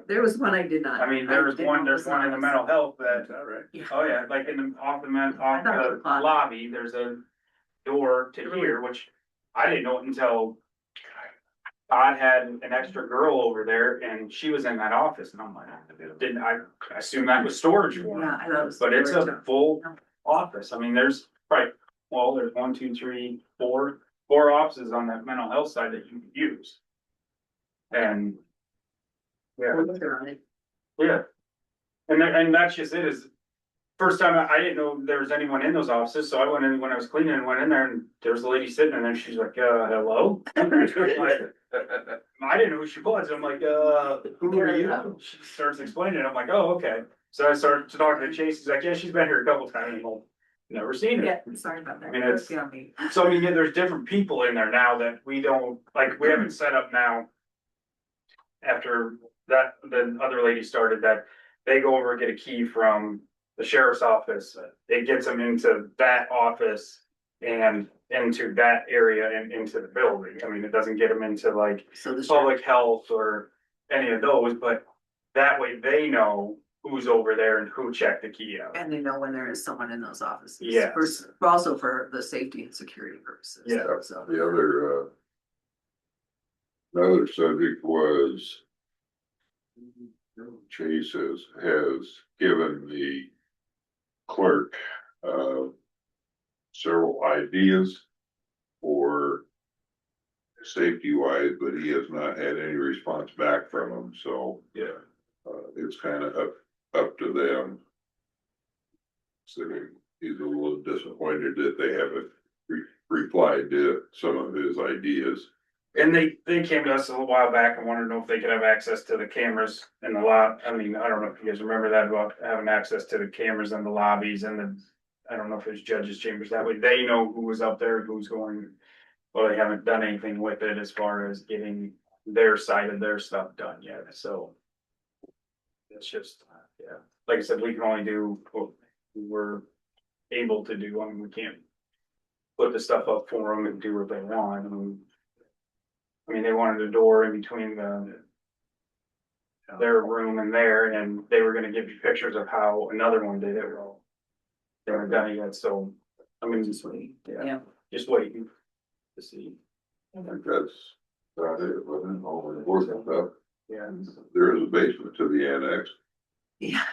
There was one I did not. I mean, didn't there's know one it was in the office. mental health that, Is that right? Yeah. oh yeah, like in the, off I thought it was the locked. lobby, there's a door to here, which I didn't know it until. Todd had an extra girl over there and she was in that office and I'm like, I assume that was storage for her. Yeah, I thought it was. But it's storage, a yeah. full office. I mean, there's right, well, there's 1, 2, 3, 4 offices on that mental health side that you can use. And. Yeah, We'll look around it. yeah. And that's just it is. First time I didn't know there was anyone in those offices, so I went in when I was cleaning and went in there and there was a lady sitting in there. She's like, hello? I didn't know who she was. I'm like, who are you? She starts explaining it. I'm like, oh, okay. So I started talking to Chase. He's like, yeah, she's been here a couple times. I'm like, never seen her. Yeah, sorry about that. I mean, it's- Yeah, me. So I mean, yeah, there's different people in there now that we don't, like, we haven't set up now. After that, the other lady started that, they go over and get a key from the sheriff's office. It gets them into that office and into that area and into the building. I mean, it doesn't get them into like So the. public health or any of those, but that way they know who's over there and who checked the key out. And they know when there is someone in those offices. Yes. Also for the safety and security purposes. Yeah. So. the other, another subject was Chase has given the clerk, several ideas for safety wise, but he has not had any response back from them, so. Yeah. It's kind of up to them. So he's a little disappointed that they haven't replied to some of his ideas. And they came to us a little while back and wanted to know if they could have access to the cameras in the lot. I mean, I don't know if you guys remember that about having access to the cameras in the lobbies and the, I don't know if it's judges chambers. That way they know who was up there, who's going. Well, they haven't done anything with it as far as getting their side of their stuff done yet, so. It's just, yeah, like I said, we can only do what we're able to do. I mean, we can't put the stuff up for them and do what they want. I mean, they wanted a door in between their room and there, and they were gonna give me pictures of how another one did it. Well, they haven't done it yet, so, I mean, just waiting, Yeah. just waiting to see, I think that's about it, wasn't it? All the important stuff. yeah. There is a basement to the annex. Yeah.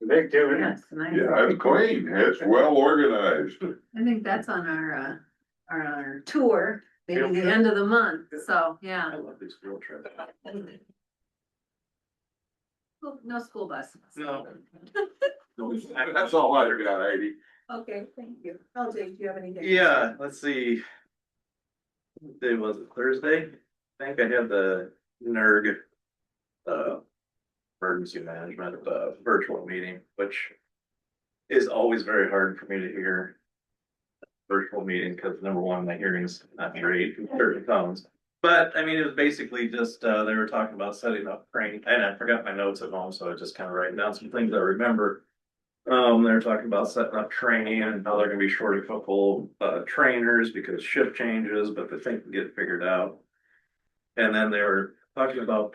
Big too, isn't it? Yes, nice. Yeah, it's clean, it's well organized. I think that's on our tour, maybe the end of the month, so, yeah. I love these field trips. No school bus. No. That's all I got, Heidi. Okay, thank you. LJ, do you have anything? Yeah, let's see. What day was it, Thursday? I think I had the NERG. Emergency management, virtual meeting, which is always very hard for me to hear. Virtual meeting, because number one, my hearing's not great in certain tones. But I mean, it was basically just, they were talking about setting up training, and I forgot my notes at home, so I just kind of writing down some things I remember. They were talking about setting up training and how they're gonna be short a couple, trainers because shift changes, but the thing can get figured out. And then they were talking about,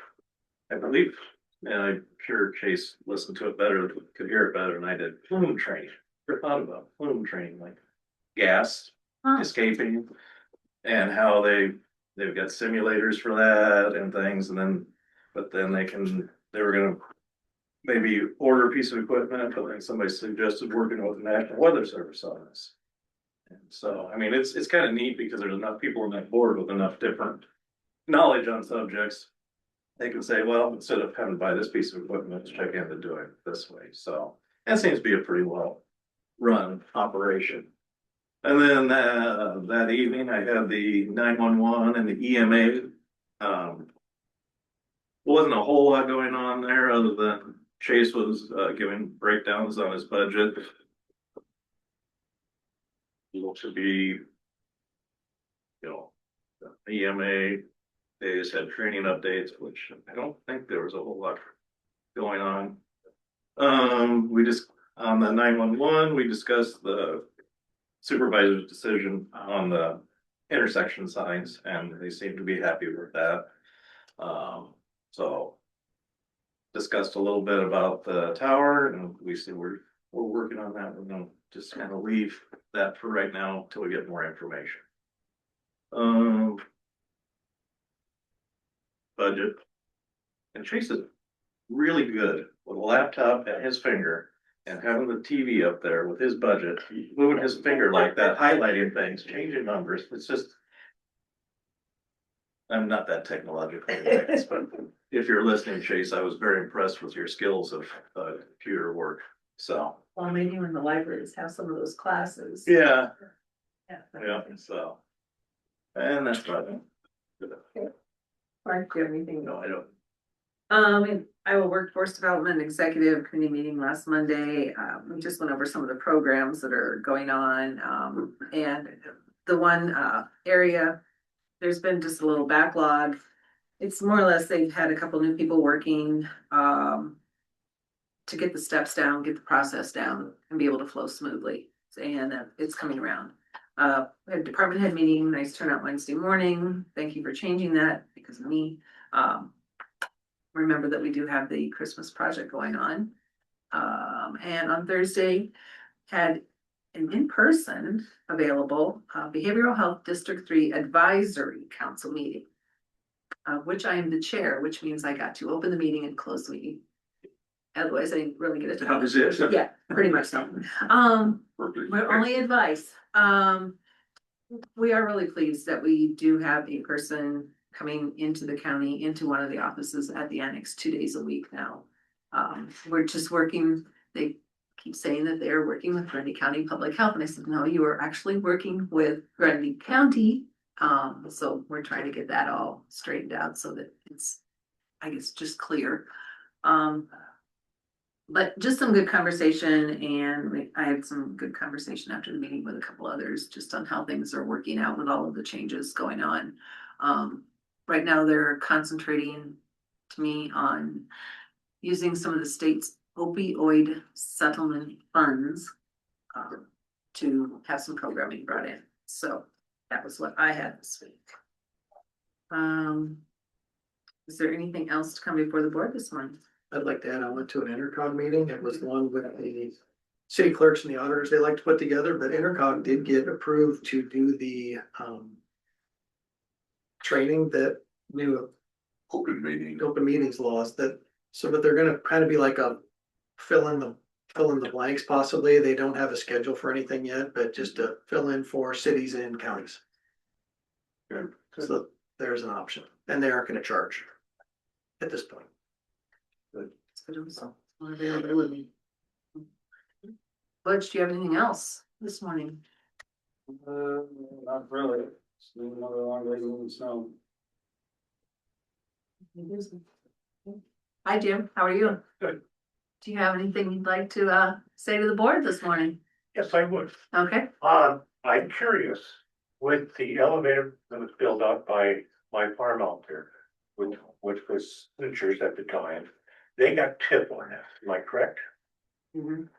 I believe, and I'm sure Chase listened to it better, could hear it better than I did, plume training. Never thought about plume training, like gas escaping, and how they've got simulators for that and things, and then, but then they were gonna maybe order a piece of equipment, but then somebody suggested working with the National Weather Service on this. And so, I mean, it's kind of neat because there's enough people on that board with enough different knowledge on subjects. They can say, well, instead of having to buy this piece of equipment, let's check into doing it this way. So that seems to be a pretty well run operation. And then that evening, I had the 911 and the EMA. Wasn't a whole lot going on there other than Chase was giving breakdowns on his budget. Looks to be, EMA, they just had training updates, which I don't think there was a whole lot going on. We just, on the 911, we discussed the supervisor's decision on the intersection signs, and they seem to be happy with that. So discussed a little bit about the tower, and we said we're working on that. We're gonna just kind of leave that for right now till we get more information. Budget. And Chase is really good with a laptop at his finger and having the TV up there with his budget, moving his finger like that, highlighting things, changing numbers. It's just, I'm not that technological, but if you're listening, Chase, I was very impressed with your skills of computer work. So. Well, maybe when the libraries have some of those classes. Yeah. Yeah. So. And that's about it. Mark, do you have anything? No, I don't. Iowa Workforce Development Executive Committee meeting last Monday. We just went over some of the programs that are going on. And the one area, there's been just a little backlog. It's more or less they've had a couple new people working to get the steps down, get the process down, and be able to flow smoothly. And it's coming around. We had a department head meeting, nice turnout Wednesday morning. Thank you for changing that because of me. Remember that we do have the Christmas project going on. And on Thursday, had an in-person available Behavioral Health District 3 Advisory Council meeting, which I am the chair, which means I got to open the meeting and close the meeting. Otherwise, I didn't really get it. That was it. Yeah, pretty much so. My only advice, we are really pleased that we do have a person coming into the county, into one of the offices at the annex 2 days a week now. We're just working, they keep saying that they're working with Grundy County Public Health, and I said, no, you are actually working with Grundy County. So we're trying to get that all straightened out so that it's, I guess, just clear. But just some good conversation, and I had some good conversation after the meeting with a couple others, just on how things are working out with all of the changes going on. Right now, they're concentrating to me on using some of the state's opioid settlement funds to have some programming brought in. So that was what I had this week. Is there anything else to come before the board this morning? I'd like to add, I went to an intercom meeting. It was one with the city clerks and the auditors they like to put together, but intercom did get approved to do the training that new Open meeting. open meetings laws that, so that they're gonna kind of be like a fill in the blanks possibly. They don't have a schedule for anything yet, but just to fill in for cities and counties. Good. So there's an option, and they aren't gonna charge at this point. It's good also. More availability. Butch, do you have anything else this morning? Not really. It's been another long day in the snow. Hi, Jim. How are you? Good. Do you have anything you'd like to say to the board this morning? Yes, I would. Okay. I'm curious, with the elevator that was built up by my farm out there, which was signatures at the time, they got tip on that, am I correct?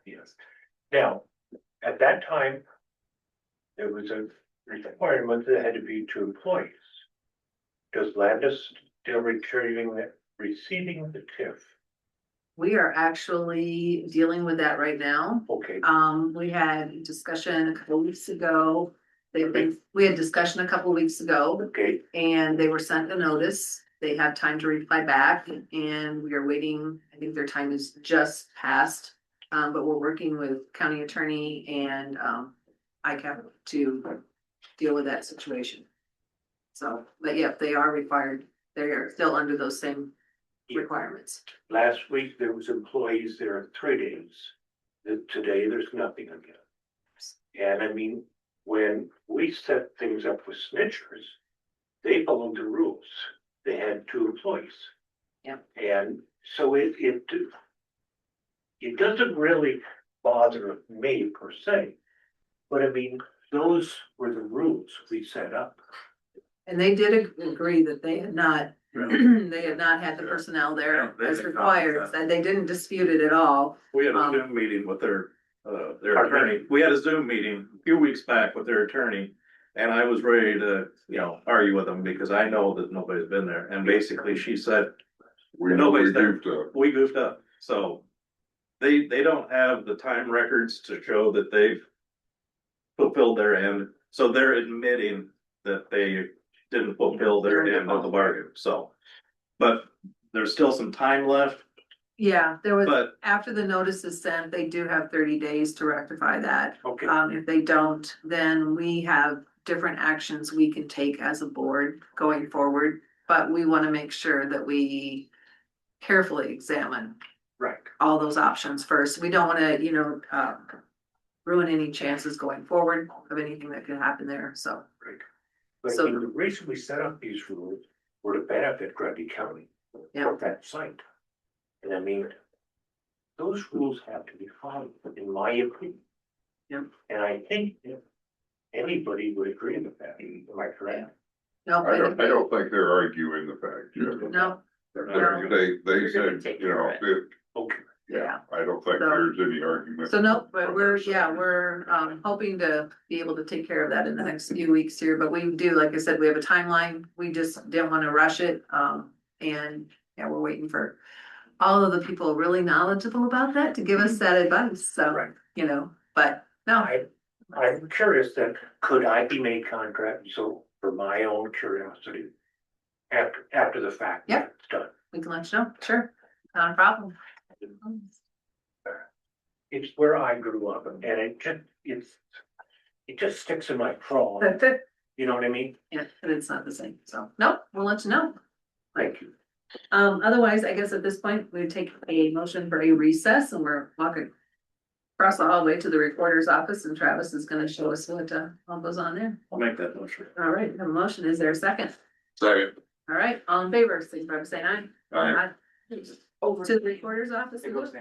Yes. Now, at that time, there was a requirement that had to be 2 employees. Does Landis still receiving the tip? We are actually dealing with that right now. Okay. We had a discussion a couple weeks ago. We had discussion a couple weeks ago. Okay. And they were sent a notice. They have time to reply back, and we are waiting. I think their time is just passed. But we're working with county attorney and ICAP to deal with that situation. So, but yeah, they are required. They are still under those same requirements. Last week, there was employees there 3 days. Today, there's nothing again. And I mean, when we set things up with snitchers, they followed the rules. They had 2 employees. Yeah. And so it doesn't really bother me per se. But I mean, those were the rules we set up. And they did agree that they had not, they had not had the personnel Yeah, there they as did required, not. and they didn't dispute it at all. We had a Um, Zoom meeting with their Pardon attorney. We had a Zoom meeting a few weeks back with their attorney. And I was ready to, argue with them because I know that nobody's been there. And basically she said, We nobody's there. goofed up. We goofed up. So they don't have the time records to show that they've fulfilled their end. So they're admitting that they didn't fulfill their end of the bargain. So, but there's still some time left, Yeah, there was, but after the notice is sent, they do have 30 days to rectify that. Okay. If they don't, then we have different actions we can take as a board going forward. But we want to make sure that we carefully examine Right. all those options first. We don't want to, ruin any chances going forward of anything that could happen there, so. But So- the reason we set up these rules were to benefit Grundy County. Yeah. That site. And I mean, those rules have to be followed, in my opinion. Yeah. And I think if anybody would agree with that, am I correct? No, I don't think they're arguing the fact, Jim. no, They said, Okay. yeah. I don't think So- there's any argument. So no, but we're hoping to be able to take care of that in the next few weeks here, but we do, like I said, we have a timeline. We just didn't want to rush it, and yeah, we're waiting for all of the people really knowledgeable about that to give us that advice, so, Right. but no. I'm curious then, could I be made contract, so for my own curiosity? After the fact. Yep. It's done. We can let you know, sure, not a problem. It's where I grew up and it just sticks in my craw, you know what I mean? Yeah, but it's not the same, so, nope, we'll let you know. Thank you. Otherwise, I guess at this point, we take a motion for a recess and we're walking across the hallway to the recorder's office and Travis is gonna show us what, all goes on there. I'll make that motion. All right, the motion, is there a second? Second. All right, all in favor, signify by saying aye. Aye. Over to the recorder's office. It goes